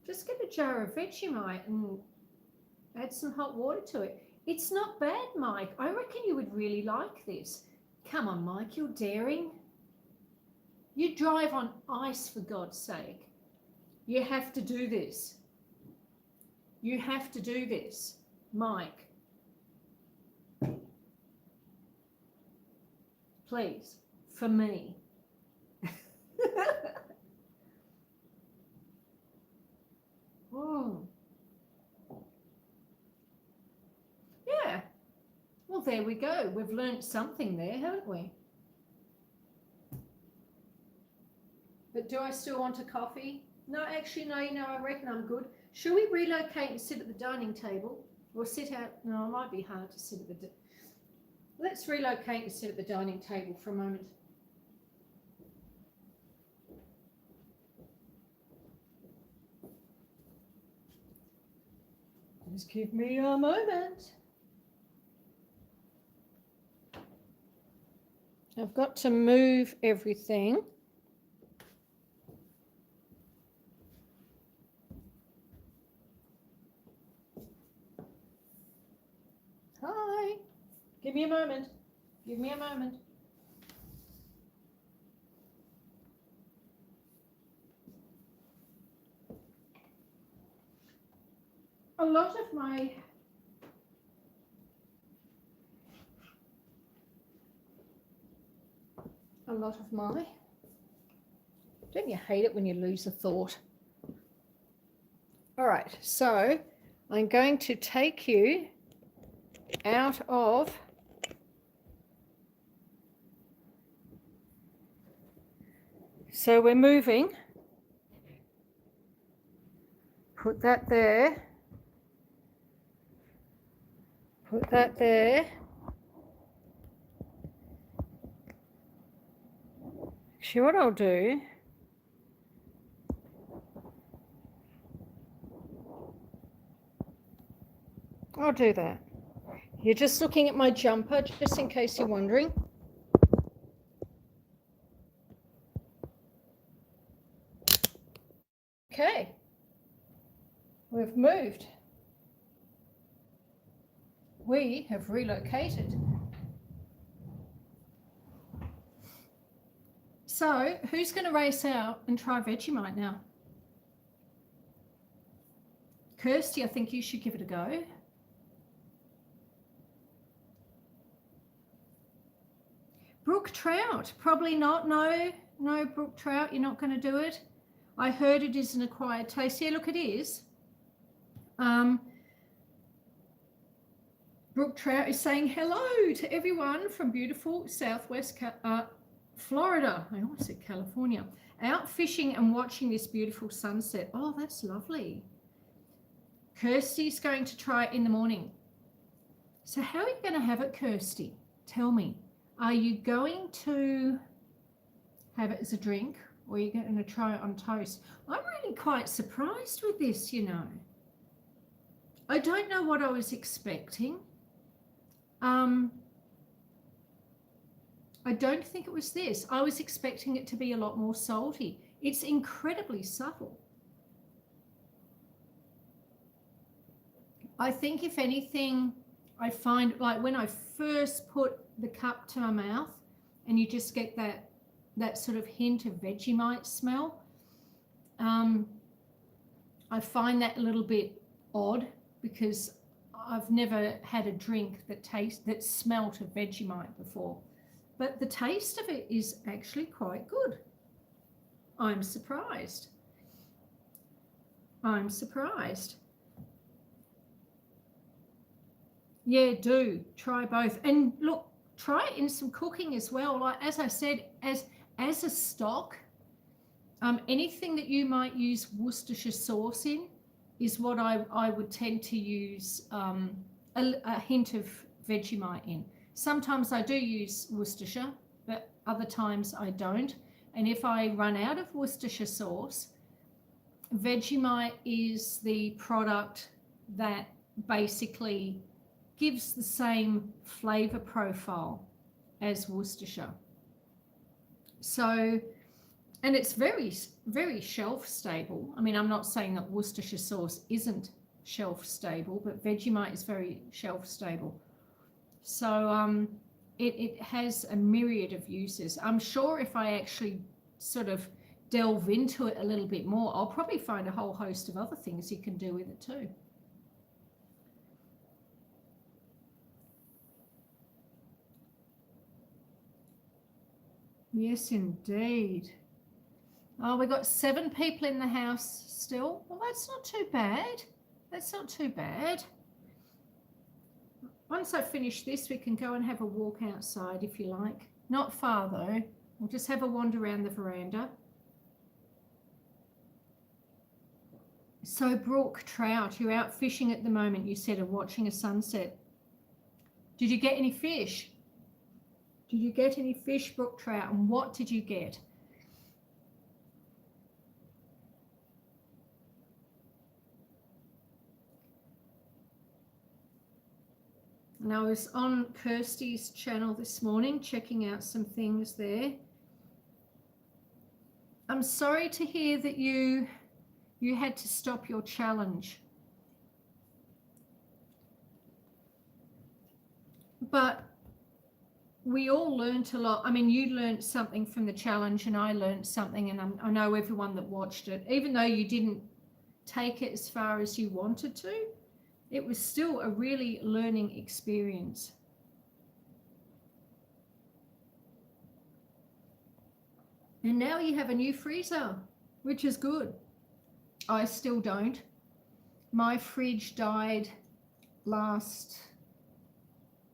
just get a jar of Vegemite and add some hot water to it. It's not bad, Mike. I reckon you would really like this. Come on, Mike, you're daring. You drive on ice, for God's sake. You have to do this. You have to do this, Mike. Please, for me. Yeah. Well, there we go. We've learned something there, haven't we? But do I still want a coffee? No, actually, no, I reckon I'm good. Should we relocate and sit at the dining table? Or sit out? No, it might be hard to sit at the... Let's relocate and sit at the dining table for a moment. Just give me a moment. I've got to move everything. Hi. Give me a moment. Give me a moment. A lot of my don't you hate it when you lose a thought? All right, so I'm going to take you out of so we're moving. Put that there. Put that there. Actually, what I'll do, I'll do that. You're just looking at my jumper, just in case you're wondering. Okay, we've moved. We have relocated. So, who's going to race out and try Vegemite now? Kirsty, I think you should give it a go. Brook trout, probably not. No, brook trout, you're not going to do it. I heard it is an acquired taste. Yeah, look, it is. Brook trout is saying hello to everyone from beautiful Southwest Florida. I almost said California. Out fishing and watching this beautiful sunset. Oh, that's lovely. Kirsty's going to try it in the morning. So how are you going to have it, Kirsty? Tell me. Are you going to have it as a drink, or are you going to try it on toast? I'm really quite surprised with this, you know. I don't know what I was expecting. I don't think it was this. I was expecting it to be a lot more salty. It's incredibly subtle. I think if anything, I find like when I first put the cup to my mouth and you just get that sort of hint of Vegemite smell, I find that a little bit odd because I've never had a drink that smelt of Vegemite before. But the taste of it is actually quite good. I'm surprised. I'm surprised. Yeah, do try both. And look, try it in some cooking as well. Like as I said, as a stock, anything that you might use Worcestershire sauce in is what I would tend to use a hint of Vegemite in. Sometimes I do use Worcestershire, but other times I don't. And if I run out of Worcestershire sauce, Vegemite is the product that basically gives the same flavor profile as Worcestershire. So, and it's very, very shelf stable. I mean, I'm not saying that Worcestershire sauce isn't shelf stable, but Vegemite is very shelf stable. So it has a myriad of uses. I'm sure if I actually sort of delve into it a little bit more, I'll probably find a whole host of other things you can do with it too. Yes, indeed. Oh, we've got 7 people in the house still. Well, that's not too bad. That's not too bad. Once I finish this, we can go and have a walk outside if you like. Not far though. We'll just have a wander around the veranda. So brook trout, you're out fishing at the moment, you said, and watching a sunset. Did you get any fish? Did you get any fish, brook trout? And what did you get? And I was on Kirsty's channel this morning checking out some things there. I'm sorry to hear that you had to stop your challenge. But we all learnt a lot. I mean, you learnt something from the challenge and I learnt something, and I know everyone that watched it, even though you didn't take it as far as you wanted to, it was still a really learning experience. And now you have a new freezer, which is good. I still don't. My fridge died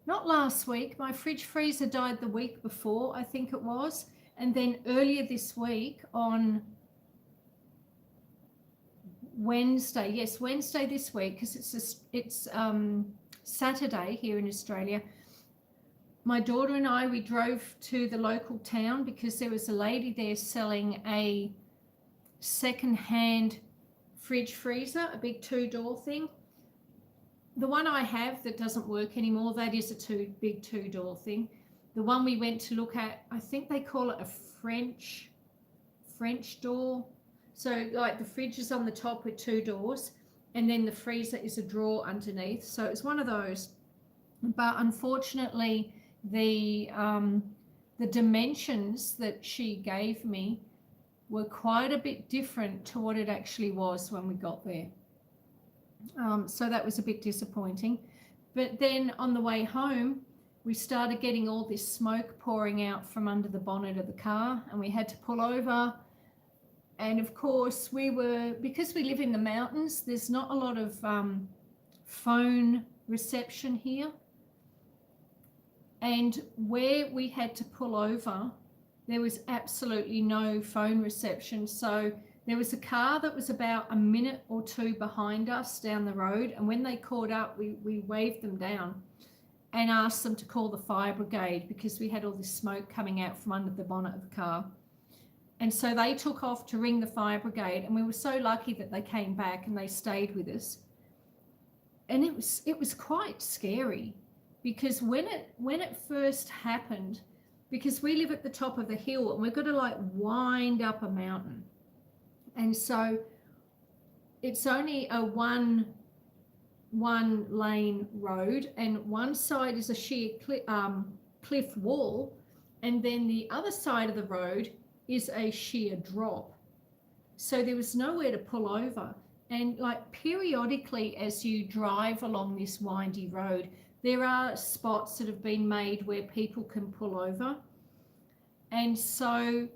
not last week, my fridge freezer died the week before, I think it was. And then earlier this week on Wednesday, yes, Wednesday this week, because it's Saturday here in Australia, my daughter and I, we drove to the local town because there was a lady there selling a second-hand fridge freezer, a big 2-door thing. The one I have that doesn't work anymore, that is a big 2-door thing. The one we went to look at, I think they call it a French door. So like the fridge is on the top with 2 doors, and then the freezer is a drawer underneath. So it's one of those. But unfortunately, the dimensions that she gave me were quite a bit different to what it actually was when we got there. So that was a bit disappointing. But then on the way home, we started getting all this smoke pouring out from under the bonnet of the car, and we had to pull over. And of course, because we live in the mountains, there's not a lot of phone reception here. And where we had to pull over, there was absolutely no phone reception. So there was a car that was about a minute or two behind us down the road. And when they caught up, we waved them down and asked them to call the fire brigade because we had all this smoke coming out from under the bonnet of the car. And so they took off to ring the fire brigade, and we were so lucky that they came back and they stayed with us. And it was quite scary because when it first happened, because we live at the top of the hill and we've got to like wind up a mountain. And so it's only a one lane road, and one side is a sheer cliff wall, and then the other side of the road is a sheer drop. So there was nowhere to pull over. And like periodically as you drive along this windy road, there are spots that have been made where people can pull over. And so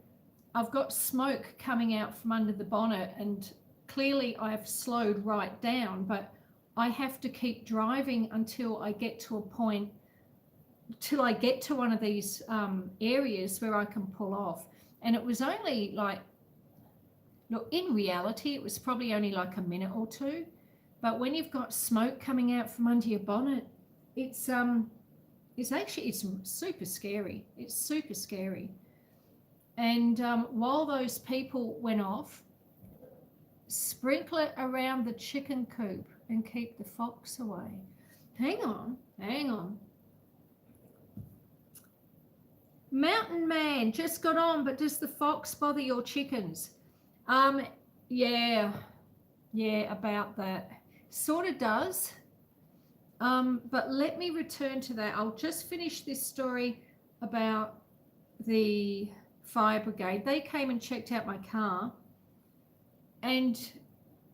I've got smoke coming out from under the bonnet, and clearly I've slowed right down, but I have to keep driving until I get to a point, till I get to one of these areas where I can pull off. And it was only like, look, in reality, it was probably only like a minute or two. But when you've got smoke coming out from under your bonnet, it's super scary. It's super scary. And while those people went off, sprinkle it around the chicken coop and keep the fox away. Hang on. Mountain Man just got on, but does the fox bother your chickens? Yeah, about that. Sort of does. But let me return to that. I'll just finish this story about the fire brigade. They came and checked out my car, and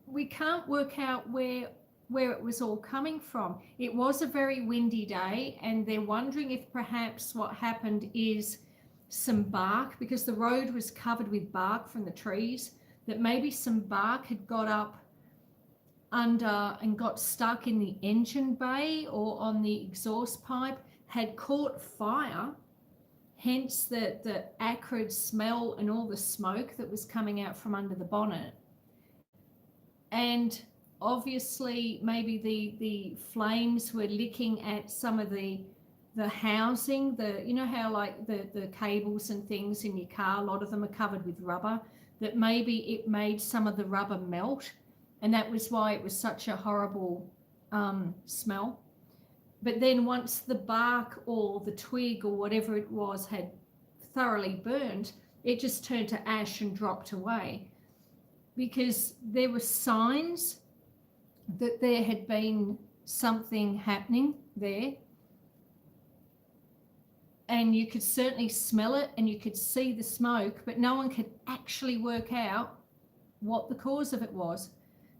we can't work out where it was all coming from. It was a very windy day, and they're wondering if perhaps what happened is some bark, because the road was covered with bark from the trees, that maybe some bark had got up under and got stuck in the engine bay or on the exhaust pipe, had caught fire, hence the acrid smell and all the smoke that was coming out from under the bonnet. And obviously maybe the flames were licking at some of the housing, you know how like the cables and things in your car, a lot of them are covered with rubber, that maybe it made some of the rubber melt, and that was why it was such a horrible smell. But then once the bark or the twig or whatever it was had thoroughly burned, it just turned to ash and dropped away, because there were signs that there had been something happening there. And you could certainly smell it and you could see the smoke, but no one could actually work out what the cause of it was.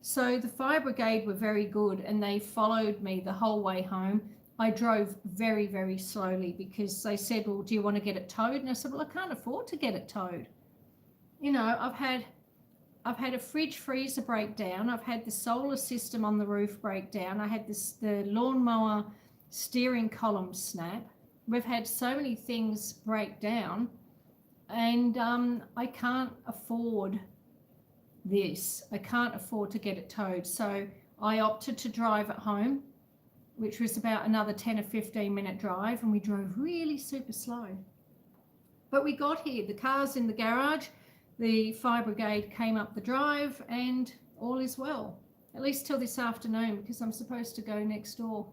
So the fire brigade were very good, and they followed me the whole way home. I drove very, very slowly because they said, well, do you want to get it towed? And I said, well, I can't afford to get it towed. You know, I've had a fridge freezer breakdown. I've had the solar system on the roof breakdown. I had the lawnmower steering column snap. We've had so many things break down, and I can't afford this. I can't afford to get it towed. So I opted to drive it home, which was about another 10 or 15 minute drive, and we drove really super slow. But we got here. The car's in the garage. The fire brigade came up the drive, and all is well, at least till this afternoon, because I'm supposed to go next door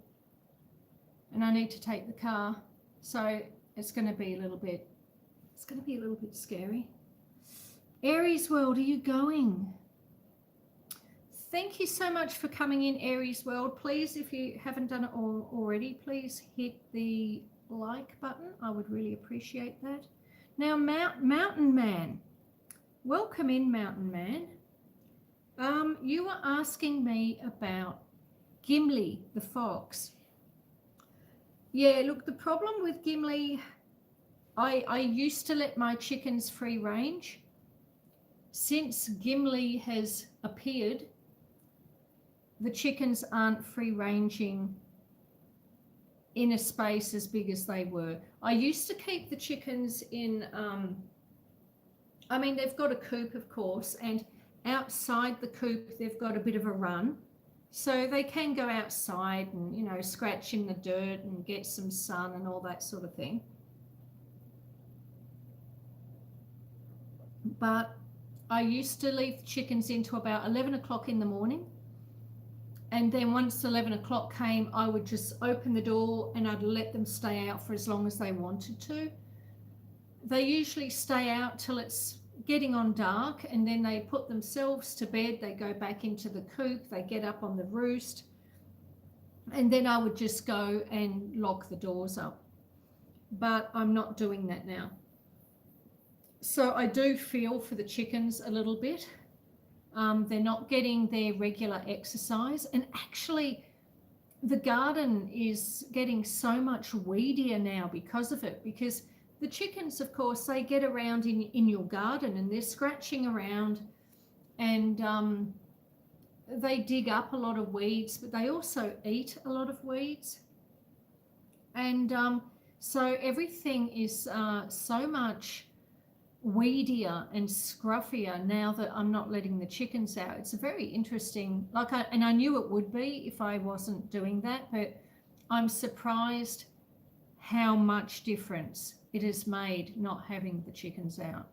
and I need to take the car. So it's going to be a little bit scary. Aries World, are you going? Thank you so much for coming in, Aries World. Please, if you haven't done it already, please hit the like button. I would really appreciate that. Now, Mountain Man. Welcome in, Mountain Man. You were asking me about Gimli, the fox. Yeah, look, the problem with Gimli, I used to let my chickens free range. Since Gimli has appeared, the chickens aren't free ranging in a space as big as they were. I used to keep the chickens in, they've got a coop, of course, and outside the coop, they've got a bit of a run. So they can go outside and, you know, scratch in the dirt and get some sun and all that sort of thing. But I used to leave the chickens into about 11 o'clock in the morning. And then once 11 o'clock came, I would just open the door and I'd let them stay out for as long as they wanted to. They usually stay out till it's getting on dark, and then they put themselves to bed. They go back into the coop, they get up on the roost, and then I would just go and lock the doors up. But I'm not doing that now. So I do feel for the chickens a little bit. They're not getting their regular exercise, and actually the garden is getting so much weedier now because of it, because the chickens, of course, they get around in your garden and they're scratching around, and they dig up a lot of weeds, but they also eat a lot of weeds. And so everything is so much weedier and scruffier now that I'm not letting the chickens out. It's a very interesting, and I knew it would be if I wasn't doing that, but I'm surprised how much difference it has made not having the chickens out.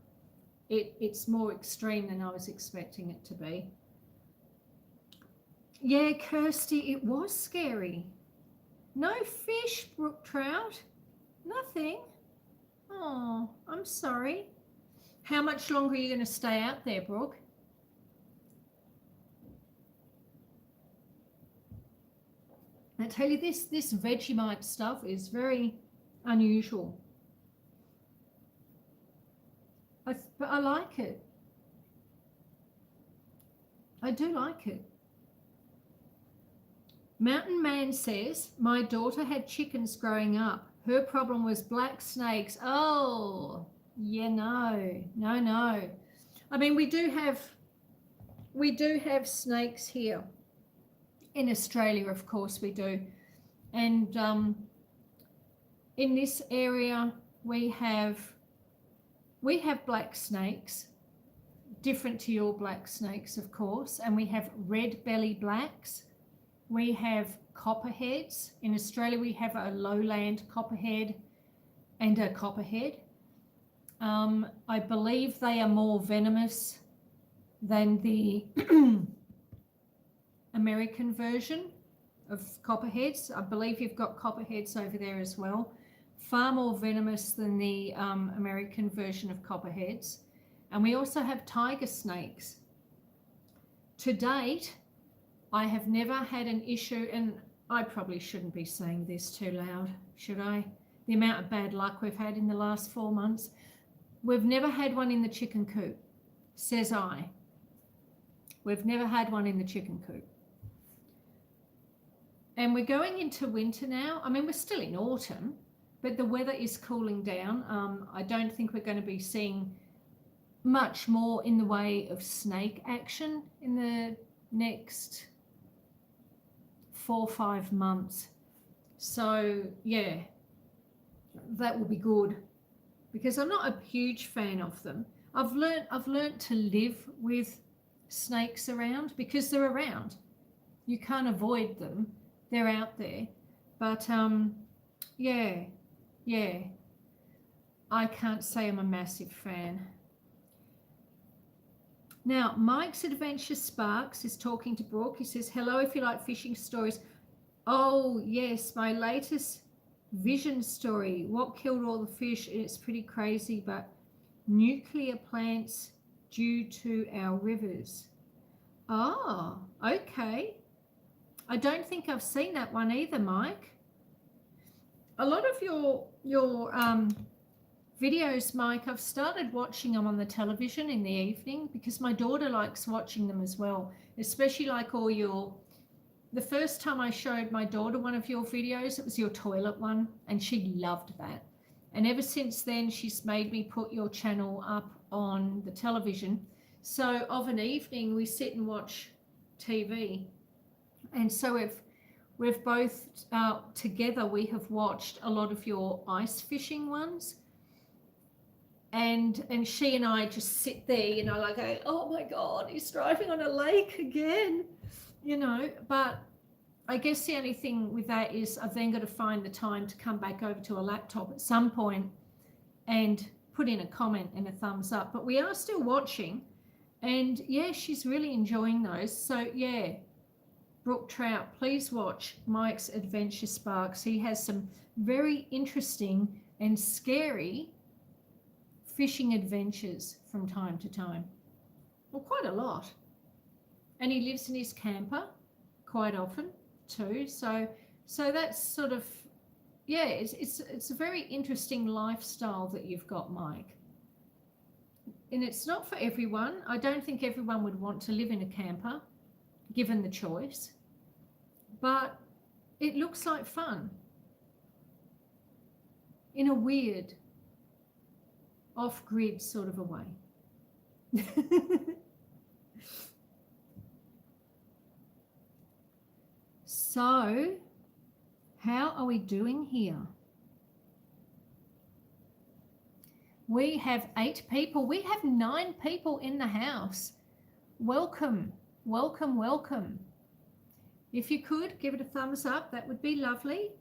It's more extreme than I was expecting it to be. Yeah, Kirsty, it was scary. No fish, brook trout, nothing. Oh, I'm sorry. How much longer are you going to stay out there, Brooke? I tell you, this Vegemite stuff is very unusual. But I like it. I do like it. Mountain Man says, my daughter had chickens growing up. Her problem was black snakes. Oh, yeah, no. I mean, we do have snakes here in Australia, of course we do. And in this area, we have black snakes, different to your black snakes, of course, and we have red belly blacks. We have copperheads. In Australia, we have a lowland copperhead and a copperhead. I believe they are more venomous than the American version. of copperheads. I believe you've got copperheads over there as well. Far more venomous than the American version of copperheads. And we also have tiger snakes. To date, I have never had an issue, and I probably shouldn't be saying this too loud, should I? The amount of bad luck we've had in the last 4 months. We've never had one in the chicken coop, says I. We've never had one in the chicken coop. And we're going into winter now. I mean, we're still in autumn, but the weather is cooling down. I don't think we're going to be seeing much more in the way of snake action in the next 4 or 5 months. So yeah, that will be good, because I'm not a huge fan of them. I've learnt to live with snakes around, because they're around. You can't avoid them. They're out there. But yeah, I can't say I'm a massive fan. Now, Mike's Adventure Sparks is talking to Brooke. He says, hello, if you like fishing stories. Oh, yes, my latest vision story. What killed all the fish? It's pretty crazy, but nuclear plants due to our rivers. Oh, okay. I don't think I've seen that one either, Mike. A lot of your videos, Mike, I've started watching them on the television in the evening, because my daughter likes watching them as well, especially like all your, the first time I showed my daughter one of your videos, it was your toilet one, and she loved that. And ever since then, she's made me put your channel up on the television. So of an evening, we sit and watch TV. And so we've both, together, we have watched a lot of your ice fishing ones. And she and I just sit there, you know, like, oh my God, he's driving on a lake again, you know. But I guess the only thing with that is I've then got to find the time to come back over to a laptop at some point and put in a comment and a thumbs up. But we are still watching, and yeah, she's really enjoying those. So yeah, Brooke Trout, please watch Mike's Adventure Sparks. He has some very interesting and scary fishing adventures from time to time. Well, quite a lot. And he lives in his camper quite often too. So that's sort of, yeah, it's a very interesting lifestyle that you've got, Mike. And it's not for everyone. I don't think everyone would want to live in a camper, given the choice. But it looks like fun in a weird, off-grid sort of a way. So, how are we doing here? We have 8 people. We have 9 people in the house. Welcome, welcome, welcome. If you could, give it a thumbs up. That would be lovely.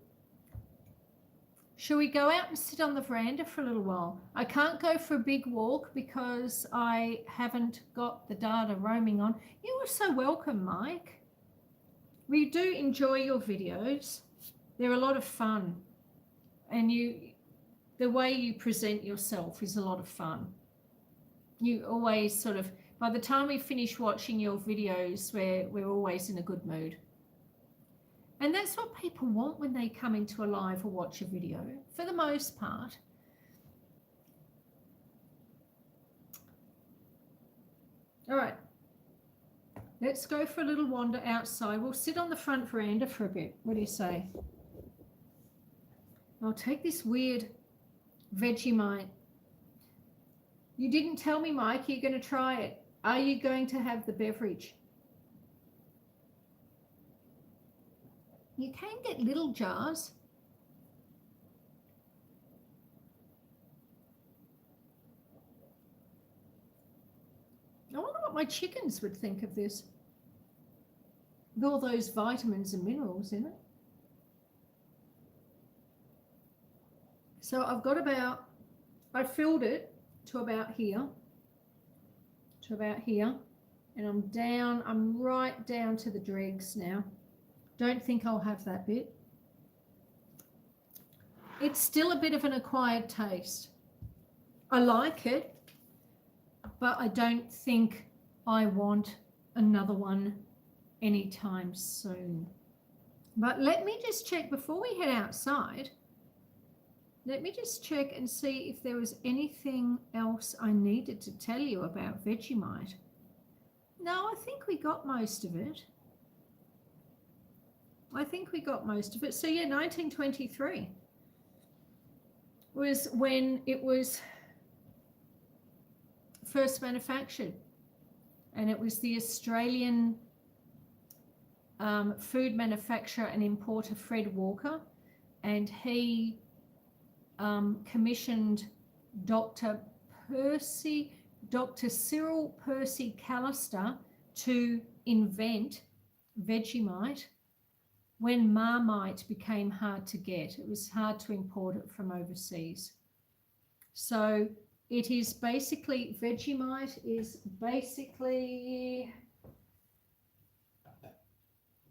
Shall we go out and sit on the veranda for a little while? I can't go for a big walk because I haven't got the data roaming on. You are so welcome, Mike. We do enjoy your videos. They're a lot of fun. And the way you present yourself is a lot of fun. You always sort of, by the time we finish watching your videos, we're always in a good mood. And that's what people want when they come into a live or watch a video, for the most part. All right, let's go for a little wander outside. We'll sit on the front veranda for a bit. What do you say? I'll take this weird Vegemite. You didn't tell me, Mike, you're going to try it. Are you going to have the beverage? You can get little jars. I wonder what my chickens would think of this. With all those vitamins and minerals in it. So I've got about, I filled it to about here. And I'm right down to the dregs now. Don't think I'll have that bit. It's still a bit of an acquired taste. I like it, but I don't think I want another one anytime soon. But let me just check before we head outside. Let me just check and see if there was anything else I needed to tell you about Vegemite. No, I think we got most of it. So yeah, 1923 was when it was first manufactured, and it was the Australian food manufacturer and importer Fred Walker, and he commissioned Dr. Cyril Percy Callister to invent Vegemite when Marmite became hard to get. It was hard to import it from overseas. So it is basically, Vegemite is basically,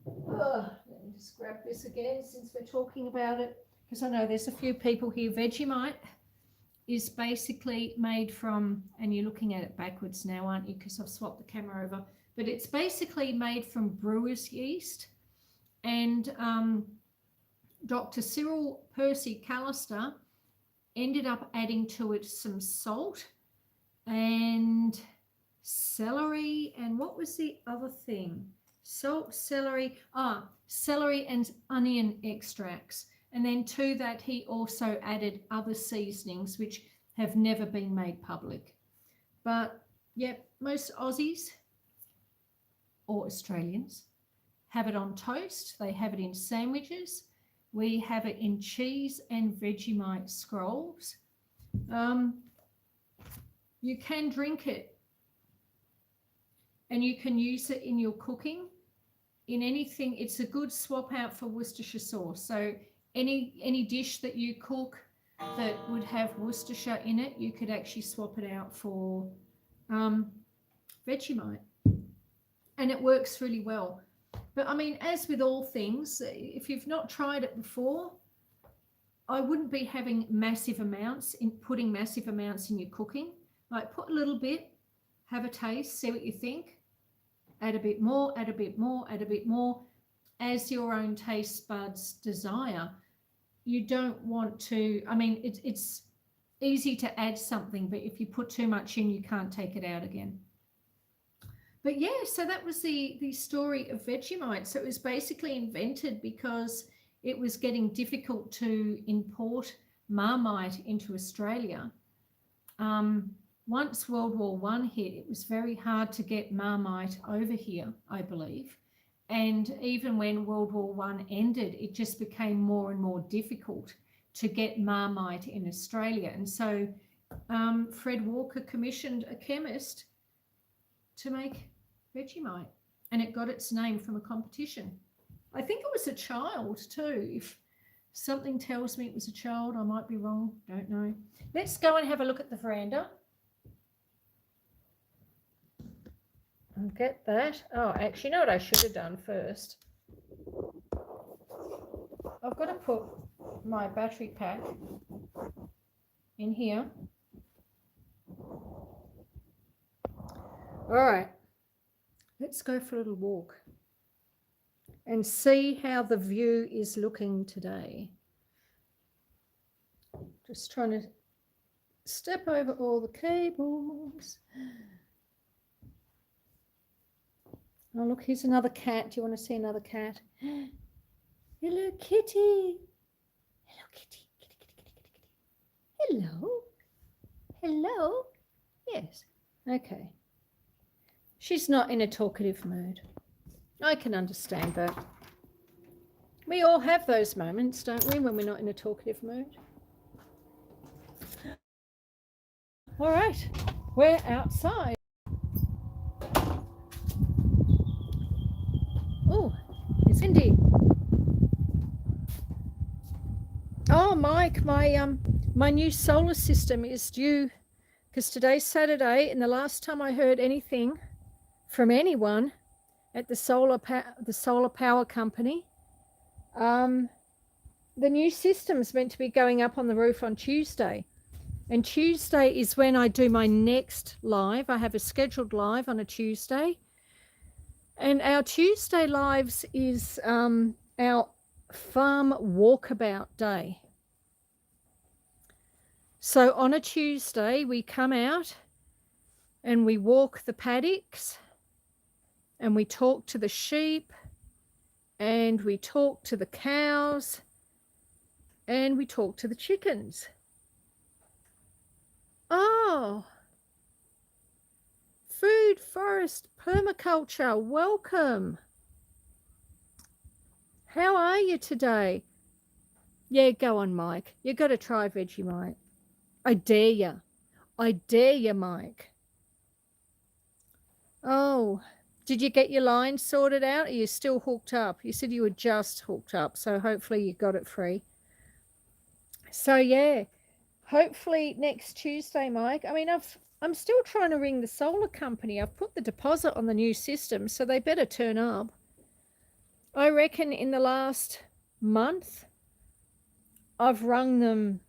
let me just grab this again since we're talking about it, because I know there's a few people here. Vegemite is basically made from, and you're looking at it backwards now, aren't you? Because I've swapped the camera over. But it's basically made from brewer's yeast. And Dr. Cyril Percy Callister ended up adding to it some salt and celery. And what was the other thing? Salt, celery and onion extracts. And then to that, he also added other seasonings, which have never been made public. But yep, most Aussies or Australians have it on toast. They have it in sandwiches. We have it in cheese and Vegemite scrolls. You can drink it, and you can use it in your cooking, in anything. It's a good swap out for Worcestershire sauce. So any dish that you cook that would have Worcestershire in it, you could actually swap it out for Vegemite, and it works really well. But I mean, as with all things, if you've not tried it before, I wouldn't be having massive amounts, putting massive amounts in your cooking. Like, put a little bit, have a taste, see what you think, add a bit more, add a bit more, add a bit more, as your own taste buds desire. You don't want to, I mean, it's easy to add something, but if you put too much in, you can't take it out again. But yeah, so that was the story of Vegemite. So it was basically invented because it was getting difficult to import Marmite into Australia. Once World War I hit, it was very hard to get Marmite over here, I believe. And even when World War I ended, it just became more and more difficult to get Marmite in Australia. And so Fred Walker commissioned a chemist to make Vegemite, and it got its name from a competition. I think it was a child too. If something tells me it was a child, I might be wrong, don't know. Let's go and have a look at the veranda. I'll get that. Oh, actually, you know what I should have done first? I've got to put my battery pack in here. All right, let's go for a little walk and see how the view is looking today. Just trying to step over all the cables. Oh, look, here's another cat. Do you want to see another cat? Hello, kitty. Hello, kitty. Kitty, kitty, kitty, kitty, kitty. Hello. Hello. Yes. Okay. She's not in a talkative mood. I can understand that. We all have those moments, don't we, when we're not in a talkative mood? All right. We're outside. Oh, it's windy. Oh, Mike, my new solar system is due, because today's Saturday, and the last time I heard anything from anyone at the solar power company, the new system's meant to be going up on the roof on Tuesday. And Tuesday is when I do my next live. I have a scheduled live on a Tuesday. And our Tuesday lives is our farm walkabout day. So on a Tuesday, we come out and we walk the paddocks and we talk to the sheep and we talk to the cows and we talk to the chickens. Oh, food, forest, permaculture, welcome. How are you today? Yeah, go on, Mike. You got to try Vegemite. I dare you. I dare you, Mike. Oh, did you get your line sorted out? Or are you still hooked up? You said you were just hooked up, so hopefully you got it free. So yeah, hopefully next Tuesday, Mike. I mean, I'm still trying to ring the solar company. I've put the deposit on the new system, so they better turn up. I reckon in the last month, I've rung them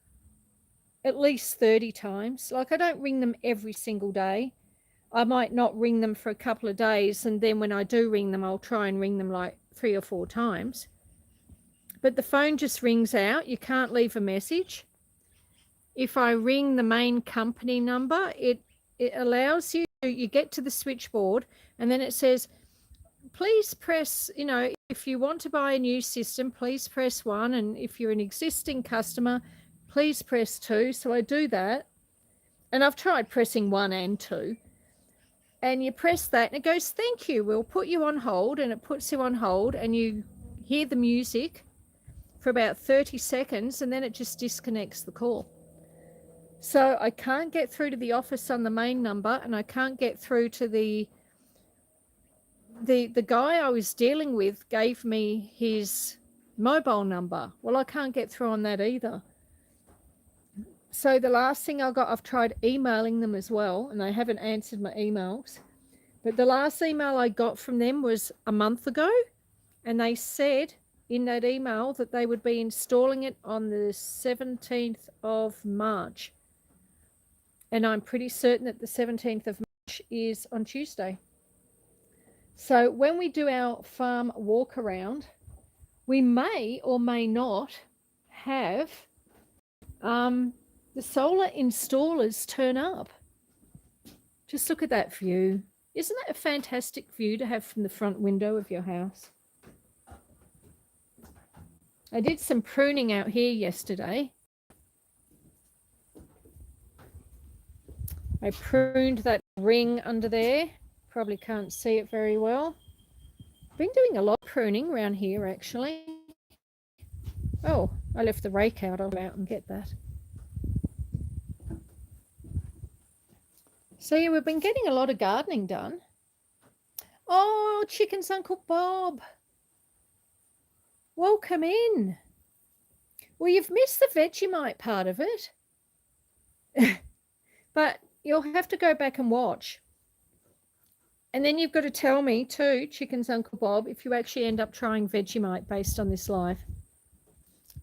at least 30 times. Like, I don't ring them every single day. I might not ring them for a couple of days, and then when I do ring them, I'll try and ring them like 3 or 4 times. But the phone just rings out. You can't leave a message. If I ring the main company number, it allows you get to the switchboard, and then it says, please press, if you want to buy a new system, please press 1. And if you're an existing customer, please press 2. So I do that. And I've tried pressing 1 and 2. And you press that and it goes, thank you, we'll put you on hold. And it puts you on hold and you hear the music for about 30 seconds and then it just disconnects the call. So I can't get through to the office on the main number, and I can't get through to the guy I was dealing with gave me his mobile number. Well, I can't get through on that either. So the last thing I've tried emailing them as well, and they haven't answered my emails. But the last email I got from them was a month ago, and they said in that email that they would be installing it on the 17th of March. And I'm pretty certain that the 17th of March is on Tuesday. So when we do our farm walk around, we may or may not have the solar installers turn up. Just look at that view. Isn't that a fantastic view to have from the front window of your house? I did some pruning out here yesterday. I pruned that ring under there. Probably can't see it very well. Been doing a lot of pruning around here, actually. Oh, I left the rake out. I'll go out and get that. So yeah, we've been getting a lot of gardening done. Oh, Chicken's Uncle Bob. Welcome in. Well, you've missed the Vegemite part of it. But you'll have to go back and watch. And then you've got to tell me too, Chicken's Uncle Bob, if you actually end up trying Vegemite based on this live.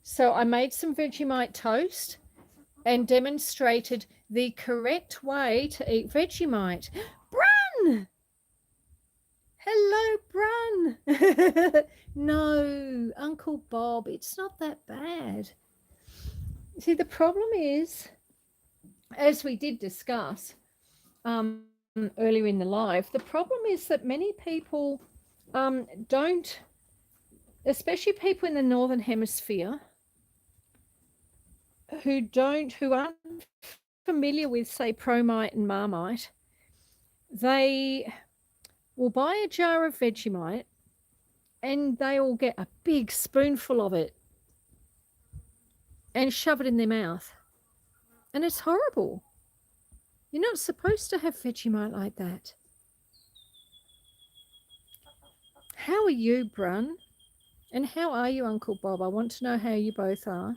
So I made some Vegemite toast and demonstrated the correct way to eat Vegemite. Brun! Hello, Brun. No, Uncle Bob, it's not that bad. See, the problem is, as we did discuss earlier in the live, the problem is that many people don't, especially people in the Northern Hemisphere, who aren't familiar with, say, Promite and Marmite, they will buy a jar of Vegemite and they will get a big spoonful of it and shove it in their mouth. And it's horrible. You're not supposed to have Vegemite like that. How are you, Brun? And how are you, Uncle Bob? I want to know how you both are.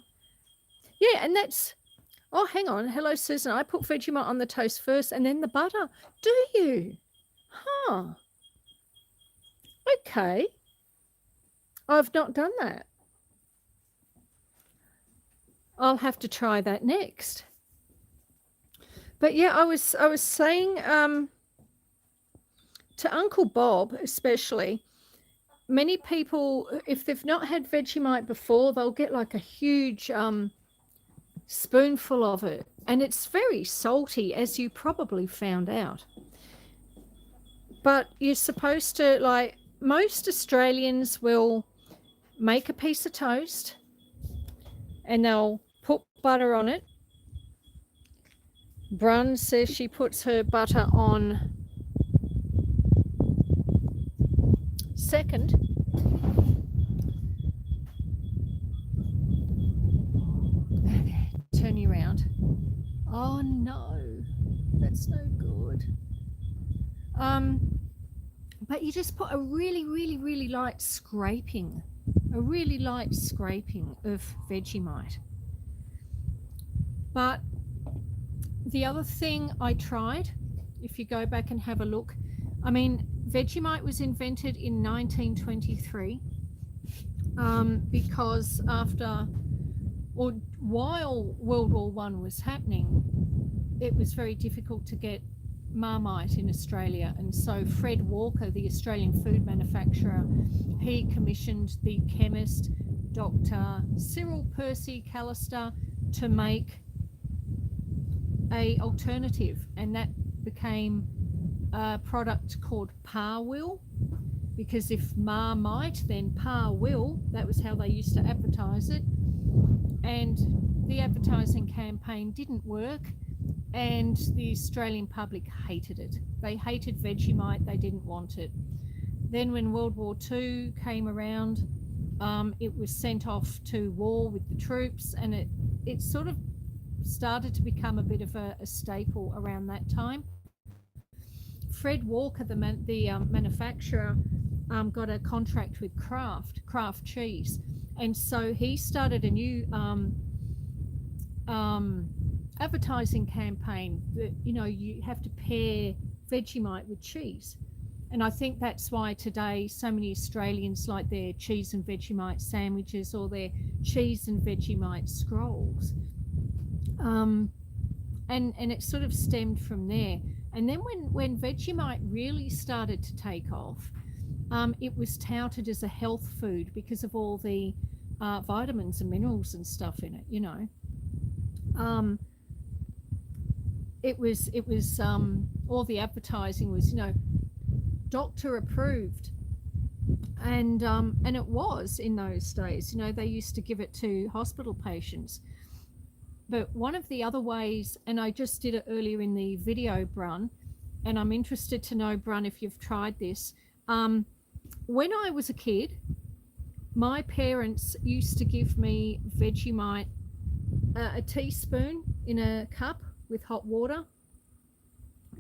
Yeah, and that's... Oh, hang on. Hello, Susan. I put Vegemite on the toast first and then the butter. Do you? Huh. Okay. I've not done that. I'll have to try that next. But yeah, I was saying to Uncle Bob especially, many people, if they've not had Vegemite before, they'll get like a huge spoonful of it, and it's very salty, as you probably found out. But you're supposed to, like, most Australians will make a piece of toast and they'll put butter on it. Brun says she puts her butter on second. Turn you around. Oh no, that's no good. But you just put a really, really, really light scraping, of Vegemite. But the other thing I tried, if you go back and have a look, I mean, Vegemite was invented in 1923 because after or while World War One was happening, it was very difficult to get Marmite in Australia, and so Fred Walker, the Australian food manufacturer, he commissioned the chemist Dr. Cyril Percy Callister to make a alternative, and that became a product called Pa Will, because if Marmite, then Pa Will. That was how they used to advertise it, and the advertising campaign didn't work, and the Australian public hated it. They hated Vegemite, they didn't want it. Then when World War II came around, it was sent off to war with the troops, and it sort of started to become a bit of a staple around that time. Fred Walker, the manufacturer, got a contract with Kraft cheese, and so he started a new advertising campaign that, you know, you have to pair Vegemite with cheese. And I think that's why today so many Australians like their cheese and Vegemite sandwiches or their cheese and Vegemite scrolls. And it sort of stemmed from there. And then when Vegemite really started to take off, it was touted as a health food because of all the vitamins and minerals and stuff in it, you know. It was all the advertising was, you know, doctor approved, and it was in those days. You know, they used to give it to hospital patients. But one of the other ways, and I just did it earlier in the video, Brun, and I'm interested to know, Brun, if you've tried this. When I was a kid, my parents used to give me Vegemite, a teaspoon in a cup with hot water,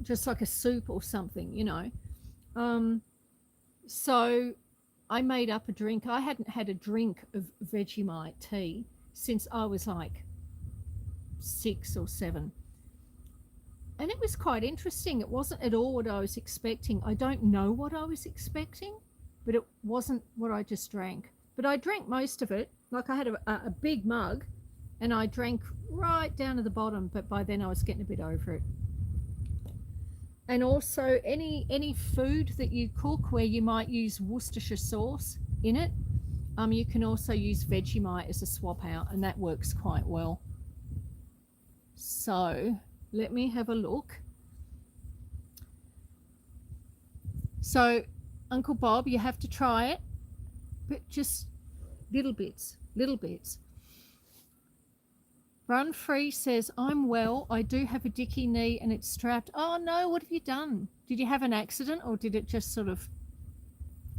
just like a soup or something, you know. So I made up a drink. I hadn't had a drink of Vegemite tea since I was like 6 or 7. And it was quite interesting. It wasn't at all what I was expecting. I don't know what I was expecting, but it wasn't what I just drank. But I drank most of it. Like, I had a big mug, and I drank right down to the bottom, but by then I was getting a bit over it. And also any food that you cook where you might use Worcestershire sauce in it, you can also use Vegemite as a swap out, and that works quite well. So let me have a look. So Uncle Bob, you have to try it, but just little bits. Run Free says, I'm well. I do have a dicky knee and it's strapped. Oh no, what have you done? Did you have an accident or did it just sort of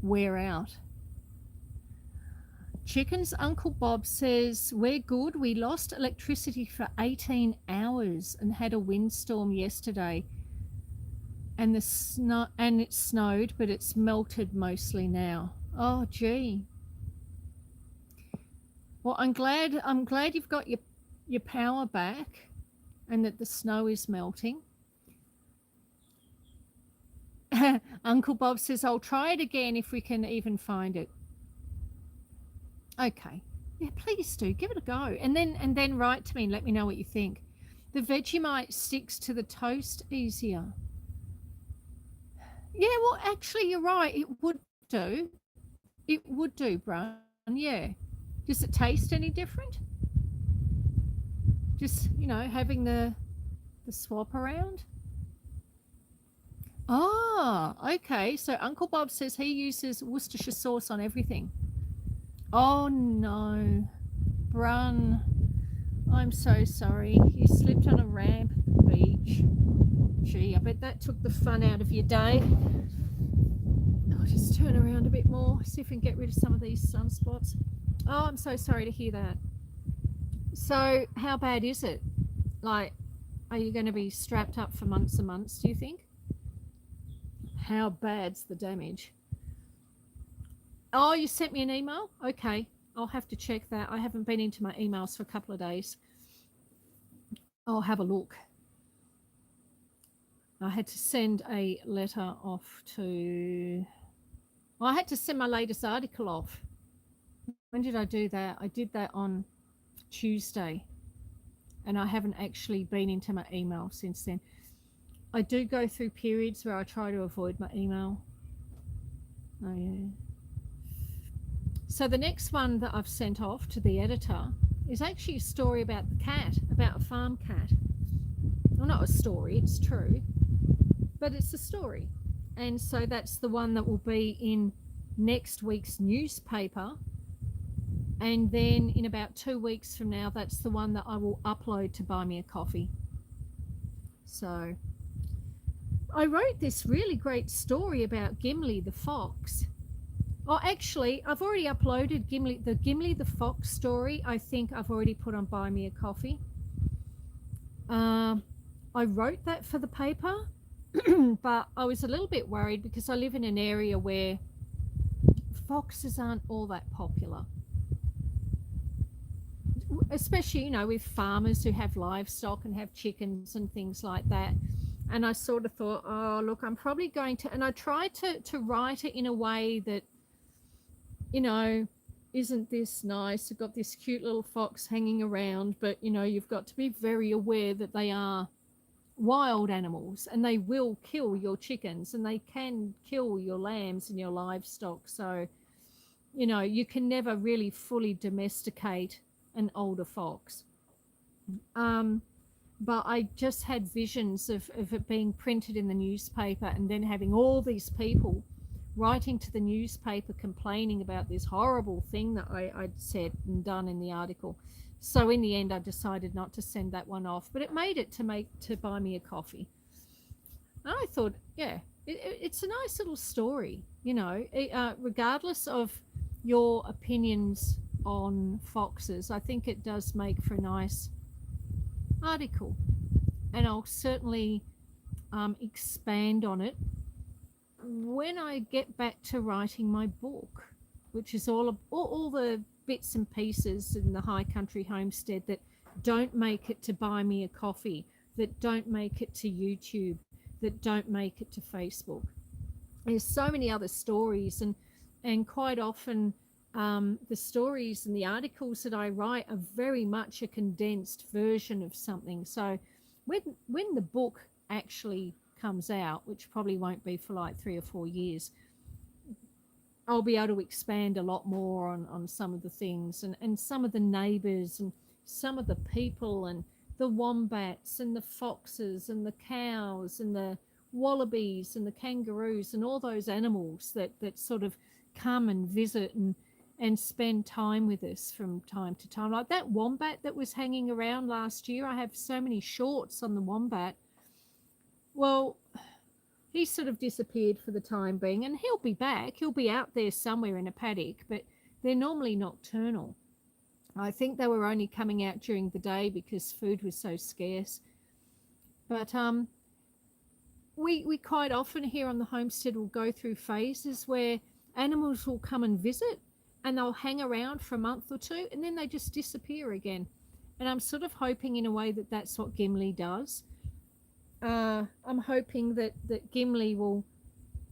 wear out? Chickens Uncle Bob says, we're good. We lost electricity for 18 hours and had a windstorm yesterday. And it snowed, but it's melted mostly now. Oh gee. Well, I'm glad you've got your power back and that the snow is melting. Uncle Bob says, I'll try it again if we can even find it. Okay. Yeah, please do give it a go, and then write to me and let me know what you think. The Vegemite sticks to the toast easier. Yeah, well, actually, you're right. It would do. It would do, Brun. Yeah. Does it taste any different? Just having the swap around. Ah, okay. So Uncle Bob says he uses Worcestershire sauce on everything. Oh no, Brun. I'm so sorry. You slipped on a ramp at the beach. Gee, I bet that took the fun out of your day. I'll just turn around a bit more, see if we can get rid of some of these sunspots. Oh, I'm so sorry to hear that. So, how bad is it? Like, are you going to be strapped up for months and months, do you think? How bad's the damage? Oh, you sent me an email? Okay, I'll have to check that. I haven't been into my emails for a couple of days. I'll have a look. I had to send a letter off to... Well, I had to send my latest article off. When did I do that? I did that on Tuesday. And I haven't actually been into my email since then. I do go through periods where I try to avoid my email. Oh, yeah. So the next one that I've sent off to the editor is actually a story about the cat, about a farm cat. Well, not a story, it's true, but it's a story. And so that's the one that will be in next week's newspaper. And then in about 2 weeks from now, that's the one that I will upload to Buy Me a Coffee. So I wrote this really great story about Gimli the fox. Oh, actually, I've already uploaded Gimli the fox story. I think I've already put on Buy Me a Coffee. I wrote that for the paper, but I was a little bit worried because I live in an area where foxes aren't all that popular. Especially, with farmers who have livestock and have chickens and things like that. And I sort of thought, oh, look, I'm probably going to... And I tried to write it in a way that, isn't this nice? I've got this cute little fox hanging around, but, you've got to be very aware that they are wild animals and they will kill your chickens and they can kill your lambs and your livestock. So, you can never really fully domesticate an older fox. But I just had visions of it being printed in the newspaper and then having all these people writing to the newspaper complaining about this horrible thing that I'd said and done in the article. So in the end, I decided not to send that one off, but it made it to Buy Me a Coffee. And I thought, yeah, it's a nice little story, regardless of your opinions on foxes. I think it does make for a nice article, and I'll certainly expand on it when I get back to writing my book, which is all the bits and pieces in the High Country Homestead that don't make it to Buy Me a Coffee, that don't make it to YouTube, that don't make it to Facebook. There's so many other stories, and quite often the stories and the articles that I write are very much a condensed version of something. So when the book actually comes out, which probably won't be for like 3 or 4 years, I'll be able to expand a lot more on some of the things and some of the neighbours and some of the people and the wombats and the foxes and the cows and the wallabies and the kangaroos and all those animals that sort of come and visit and spend time with us from time to time. Like that wombat that was hanging around last year, I have so many shorts on the wombat. Well, he sort of disappeared for the time being, and he'll be back. He'll be out there somewhere in a paddock, but they're normally nocturnal. I think they were only coming out during the day because food was so scarce. But we quite often here on the homestead will go through phases where animals will come and visit, and they'll hang around for a month or two, and then they just disappear again. And I'm sort of hoping in a way that that's what Gimli does. I'm hoping that Gimli will,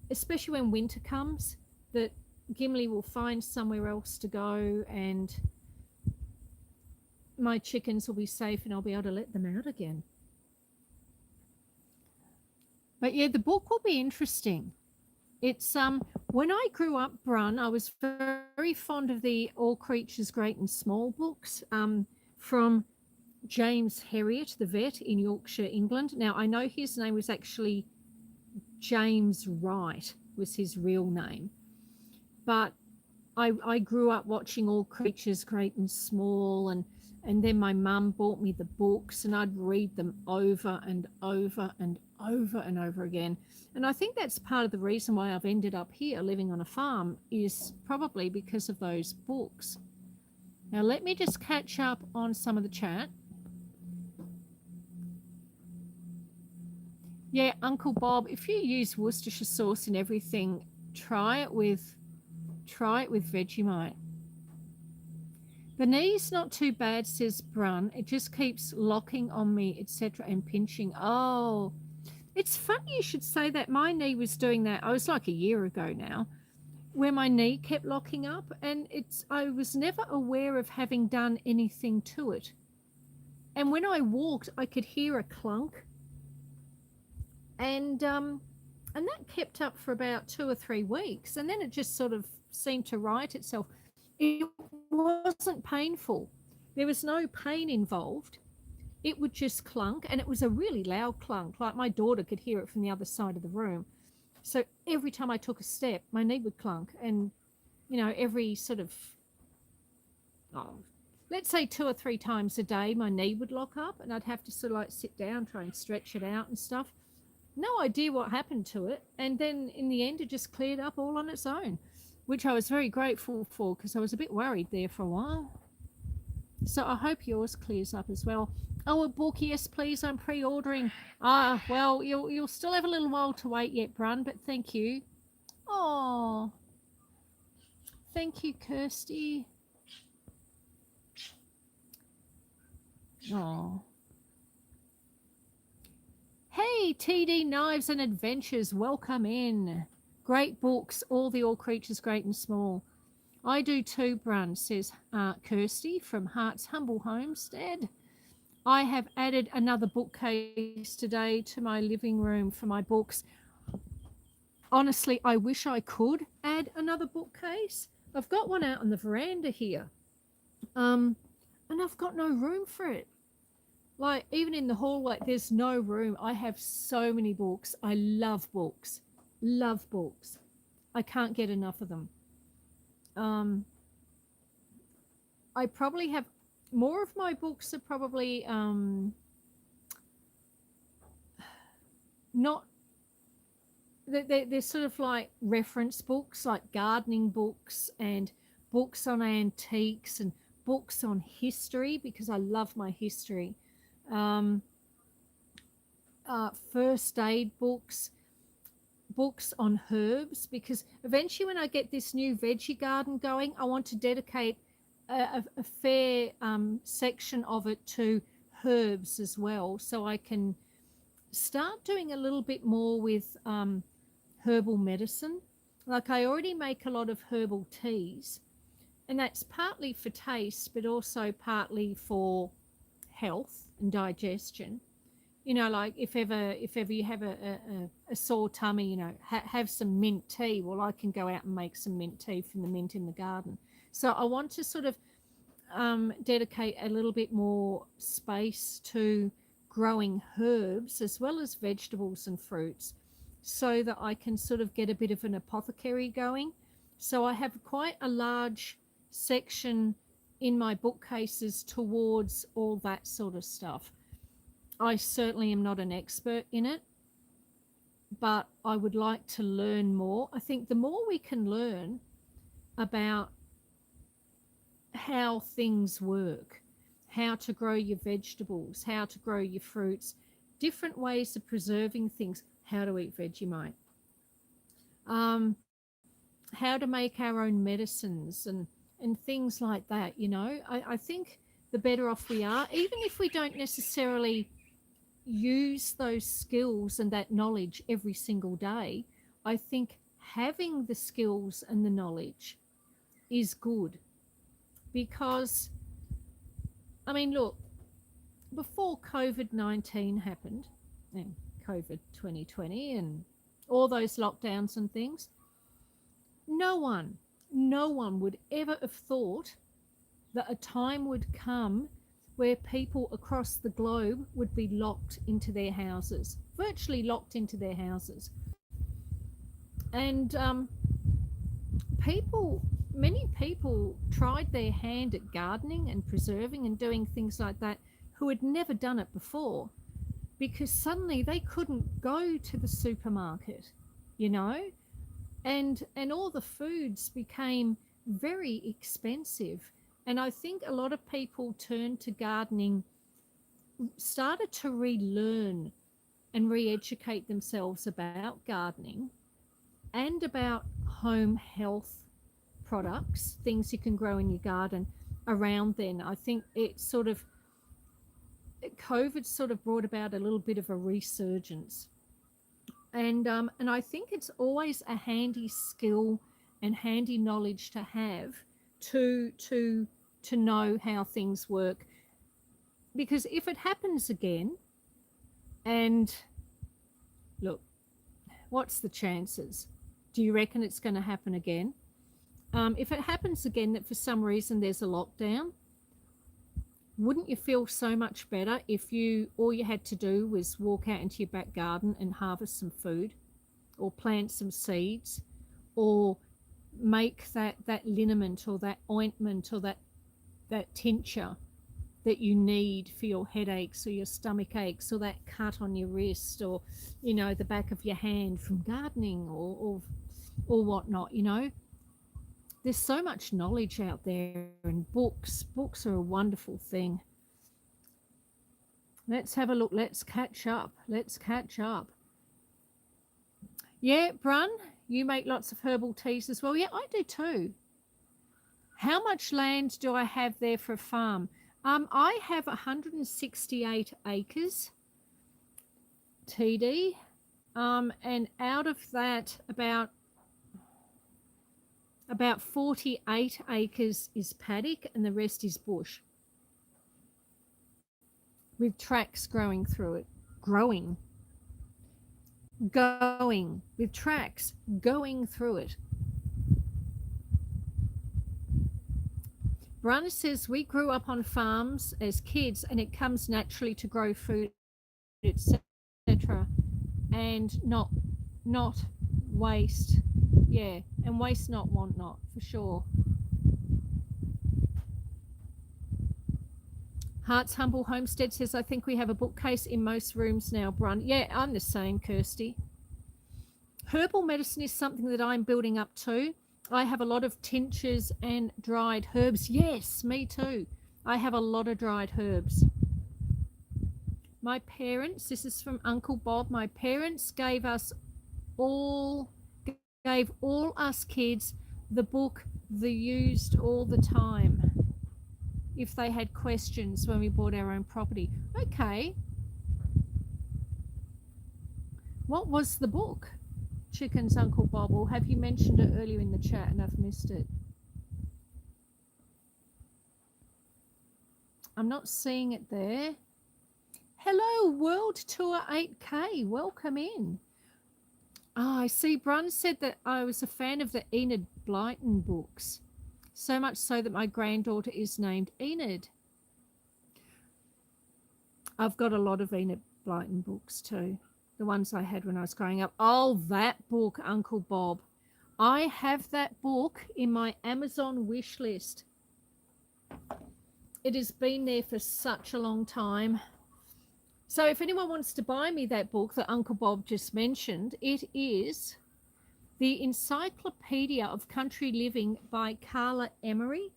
especially when winter comes, that Gimli will find somewhere else to go and my chickens will be safe and I'll be able to let them out again. But yeah, the book will be interesting. It's when I grew up, Brun, I was very fond of the All Creatures Great and Small books from James Herriot, the vet in Yorkshire, England. Now, I know his name was actually James Wright, was his real name. But I grew up watching All Creatures Great and Small, and then my mum bought me the books and I'd read them over and over and over and over again. And I think that's part of the reason why I've ended up here living on a farm, is probably because of those books. Now let me just catch up on some of the chat. Yeah, Uncle Bob, if you use Worcestershire sauce in everything, try it with Vegemite. The knee's not too bad, says Brun. It just keeps locking on me, etc., and pinching. Oh, it's funny you should say that. My knee was doing that. I was like a year ago now, where my knee kept locking up, and I was never aware of having done anything to it. And when I walked, I could hear a clunk, and that kept up for about 2 or 3 weeks, and then it just sort of seemed to right itself. It wasn't painful. There was no pain involved. It would just clunk, and it was a really loud clunk. Like my daughter could hear it from the other side of the room. So every time I took a step, my knee would clunk, and every sort of, let's say 2 or 3 times a day, my knee would lock up, and I'd have to sort of like sit down, try and stretch it out and stuff. No idea what happened to it, and then in the end, it just cleared up all on its own, which I was very grateful for, because I was a bit worried there for a while. So I hope yours clears up as well. Oh, a book, yes, please. I'm pre-ordering. Well, you'll still have a little while to wait yet, Brun, but thank you. Oh, thank you, Kirsty. Oh. Hey, TD Knives and Adventures, welcome in. Great books, all the All Creatures Great and Small. I do too, Brun, says Kirsty from Heart's Humble Homestead. I have added another bookcase today to my living room for my books. Honestly, I wish I could add another bookcase. I've got one out on the veranda here, and I've got no room for it. Like, even in the hallway, there's no room. I have so many books. I love books. Love books. I can't get enough of them. I probably have more of my books are probably not, they're sort of like reference books, like gardening books and books on antiques and books on history, because I love my history. First aid books, books on herbs, because eventually when I get this new veggie garden going, I want to dedicate a fair section of it to herbs as well, so I can start doing a little bit more with herbal medicine. Like, I already make a lot of herbal teas, and that's partly for taste but also partly for health and digestion. Like if ever you have a sore tummy, have some mint tea. Well, I can go out and make some mint tea from the mint in the garden. So I want to sort of dedicate a little bit more space to growing herbs as well as vegetables and fruits, so that I can sort of get a bit of an apothecary going. So I have quite a large section in my bookcases towards all that sort of stuff. I certainly am not an expert in it, but I would like to learn more. I think the more we can learn about how things work, how to grow your vegetables, how to grow your fruits, different ways of preserving things, how to eat Vegemite, how to make our own medicines and things like that. I think the better off we are, even if we don't necessarily use those skills and that knowledge every single day. I think having the skills and the knowledge is good, because I mean, look, before COVID-19 happened, and COVID 2020 and all those lockdowns and things, no one, no one would ever have thought that a time would come where people across the globe would be locked into their houses, virtually locked into their houses. And people, many people tried their hand at gardening and preserving and doing things like that who had never done it before, because suddenly they couldn't go to the supermarket, you know, and all the foods became very expensive. And I think a lot of people turned to gardening, started to relearn and re-educate themselves about gardening and about home health products, things you can grow in your garden around then. I think it sort of, COVID sort of brought about a little bit of a resurgence. And I think it's always a handy skill and handy knowledge to have to know how things work, because if it happens again, and look, what's the chances? Do you reckon it's going to happen again? If it happens again that for some reason there's a lockdown, wouldn't you feel so much better if all you had to do was walk out into your back garden and harvest some food, or plant some seeds, or make that liniment or that ointment or that tincture that you need for your headaches or your stomach aches, or that cut on your wrist, or the back of your hand from gardening, or whatnot. There's so much knowledge out there, and books are a wonderful thing. Let's have a look. Let's catch up. Yeah, Brun, you make lots of herbal teas as well. Yeah, I do too. How much land do I have there for a farm? I have 168 acres, TD, and out of that, about 48 acres is paddock, and the rest is bush, with tracks growing through it. With tracks going through it. Brana says, we grew up on farms as kids, and it comes naturally to grow food, etc., and not waste. Yeah, and waste not, want not, for sure. Heart's Humble Homestead says, I think we have a bookcase in most rooms now, Brun. Yeah, I'm the same, Kirsty. Herbal medicine is something that I'm building up too. I have a lot of tinctures and dried herbs. Yes, me too. I have a lot of dried herbs. My parents, this is from Uncle Bob, my parents gave all us kids the book The Used All the Time, if they had questions when we bought our own property. Okay. What was the book? Chickens, Uncle Bob, or have you mentioned it earlier in the chat and I've missed it? I'm not seeing it there. Hello, World Tour 8K. Welcome in. Oh, I see. Brun said that I was a fan of the Enid Blyton books. So much so that my granddaughter is named Enid. I've got a lot of Enid Blyton books too. The ones I had when I was growing up. Oh, that book, Uncle Bob. I have that book in my Amazon wish list. It has been there for such a long time. So if anyone wants to buy me that book that Uncle Bob just mentioned, it is The Encyclopedia of Country Living by Carla Emery.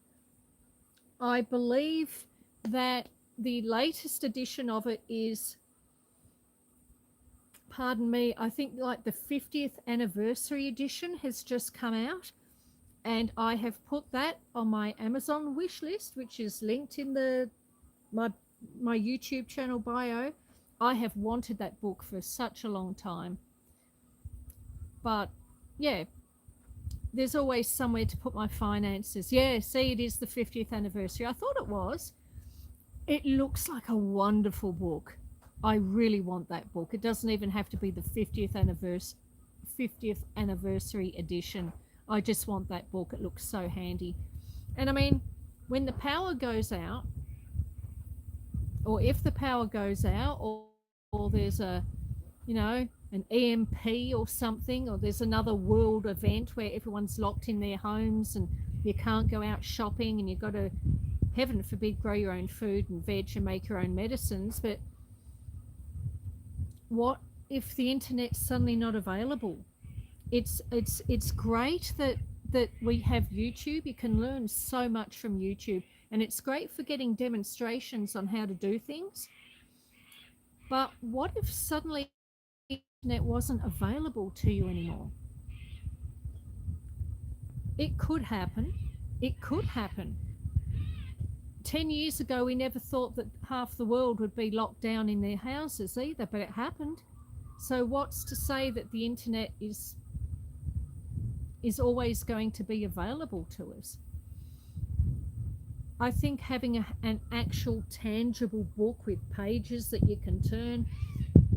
I believe that the latest edition of it is, pardon me, I think like the 50th anniversary edition has just come out, and I have put that on my Amazon wish list, which is linked in my YouTube channel bio. I have wanted that book for such a long time, but yeah, there's always somewhere to put my finances. Yeah, see, it is the 50th anniversary. I thought it was. It looks like a wonderful book. I really want that book. It doesn't even have to be the 50th anniversary edition. I just want that book. It looks so handy. And I mean, when the power goes out, or if the power goes out, or there's a, you know, an EMP or something, or there's another world event where everyone's locked in their homes and you can't go out shopping and you've got to, heaven forbid, grow your own food and veg and make your own medicines. But what if the internet's suddenly not available? It's great that we have YouTube. You can learn so much from YouTube, and it's great for getting demonstrations on how to do things. But what if suddenly the internet wasn't available to you anymore? It could happen. It could happen. 10 years ago, we never thought that half the world would be locked down in their houses either, but it happened. So what's to say that the internet is always going to be available to us? I think having an actual tangible book with pages that you can turn,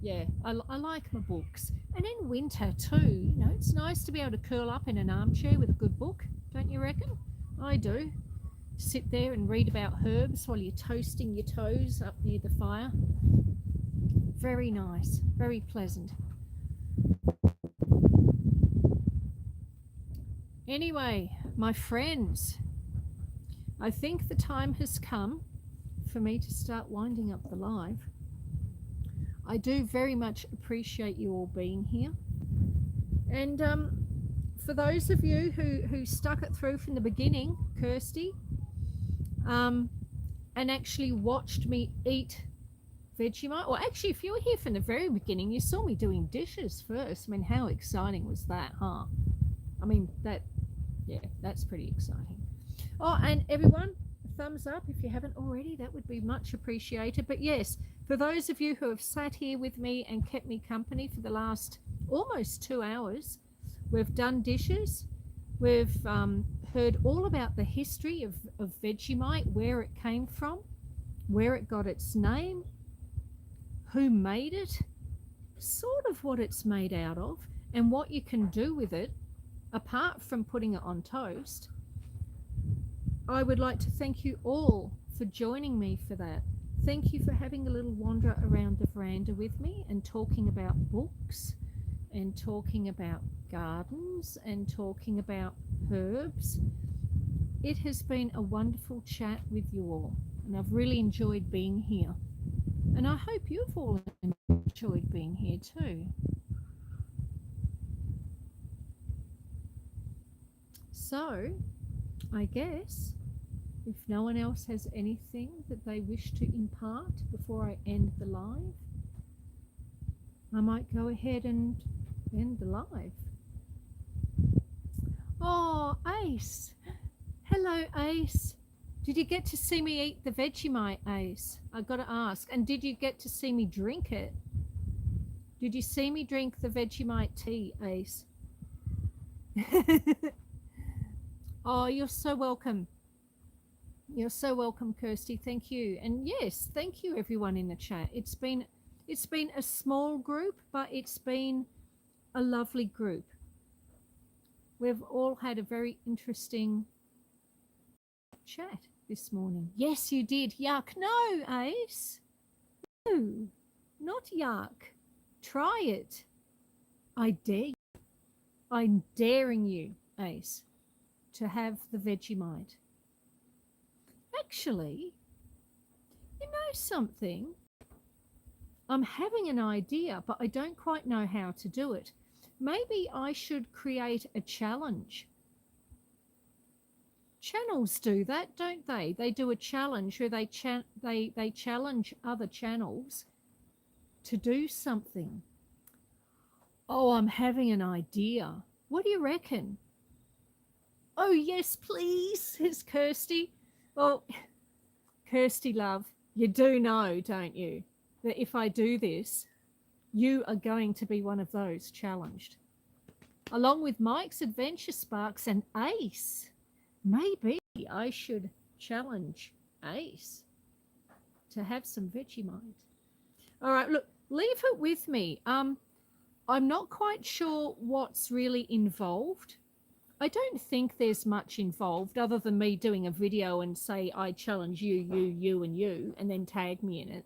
yeah, I like my books. And in winter too, you know, it's nice to be able to curl up in an armchair with a good book, don't you reckon? I do. Sit there and read about herbs while you're toasting your toes up near the fire. Very nice, very pleasant. Anyway, my friends, I think the time has come for me to start winding up the live. I do very much appreciate you all being here. And for those of you who stuck it through from the beginning, Kirsty, and actually watched me eat Vegemite, or actually if you were here from the very beginning, you saw me doing dishes first. I mean, how exciting was that, huh? I mean, that's pretty exciting. Oh, and everyone, a thumbs up if you haven't already. That would be much appreciated. But yes, for those of you who have sat here with me and kept me company for the last almost 2 hours, we've done dishes. We've heard all about the history of Vegemite, where it came from, where it got its name, who made it, sort of what it's made out of, and what you can do with it apart from putting it on toast. I would like to thank you all for joining me for that. Thank you for having a little wander around the veranda with me and talking about books and talking about gardens and talking about herbs. It has been a wonderful chat with you all, and I've really enjoyed being here. And I hope you've all enjoyed being here too. So, I guess if no one else has anything that they wish to impart before I end the live, I might go ahead and end the live. Oh, Ace. Hello, Ace. Did you get to see me eat the Vegemite, Ace? I got to ask. And did you get to see me drink it? Did you see me drink the Vegemite tea, Ace? Oh, you're so welcome. You're so welcome, Kirsty. Thank you. And yes, thank you everyone in the chat. It's been a small group, but it's been a lovely group. We've all had a very interesting chat this morning. Yes, you did. Yuck. No, Ace. No, not yuck. Try it. I dare you. I'm daring you, Ace, to have the Vegemite. Actually, you know something? I'm having an idea, but I don't quite know how to do it. Maybe I should create a challenge. Channels do that, don't they? They do a challenge where they challenge other channels to do something. Oh, I'm having an idea. What do you reckon? Oh, yes, please, says Kirsty. Well, Kirsty, love, you do know, don't you, that if I do this, you are going to be one of those challenged. Along with Mike's Adventure Sparks and Ace. Maybe I should challenge Ace. to have some Vegemite. All right, look, leave it with me. I'm not quite sure what's really involved. I don't think there's much involved other than me doing a video and say I challenge you, and you, and then tag me in it.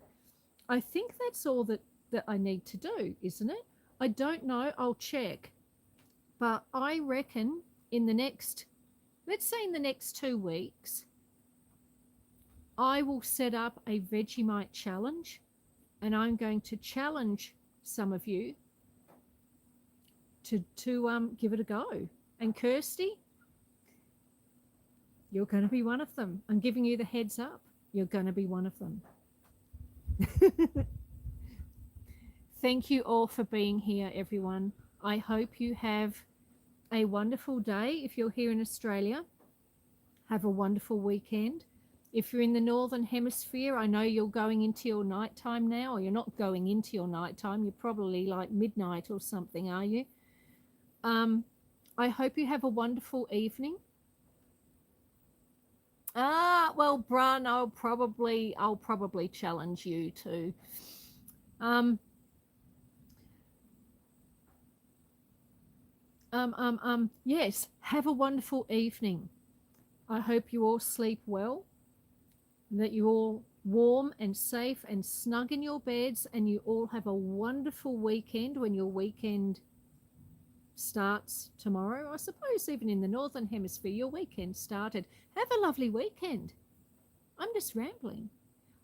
I think that's all that I need to do, isn't it? I don't know. I'll check. But I reckon in the next, let's say in the next 2 weeks, I will set up a Vegemite challenge, and I'm going to challenge some of you to give it a go. And Kirsty, you're going to be one of them. I'm giving you the heads up. You're going to be one of them. Thank you all for being here, everyone. I hope you have a wonderful day. If you're here in Australia, have a wonderful weekend. If you're in the Northern Hemisphere, I know you're going into your nighttime now, or you're not going into your nighttime. You're probably like midnight or something, are you? I hope you have a wonderful evening. Well, Brun, I'll probably challenge you too. Yes, have a wonderful evening. I hope you all sleep well, that you're all warm and safe and snug in your beds, and you all have a wonderful weekend when your weekend starts tomorrow. I suppose even in the Northern Hemisphere, your weekend started. Have a lovely weekend. I'm just rambling.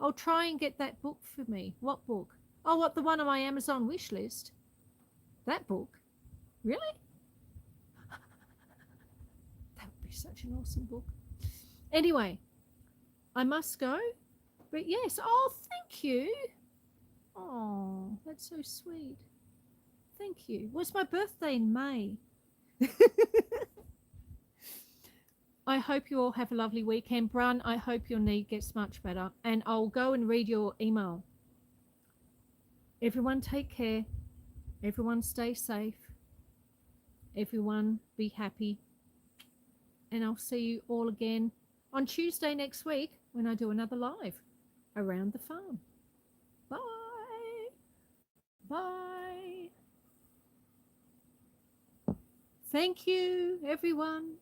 I'll try and get that book for me. What book? Oh, what, the one on my Amazon wish list? That book? Really? That would be such an awesome book. Anyway, I must go. But yes, oh, thank you. Oh, that's so sweet. Thank you. Well, it's my birthday in May. I hope you all have a lovely weekend. Brun, I hope your knee gets much better. And I'll go and read your email. Everyone take care. Everyone stay safe. Everyone be happy. And I'll see you all again on Tuesday next week when I do another live around the farm. Bye. Bye. Thank you, everyone.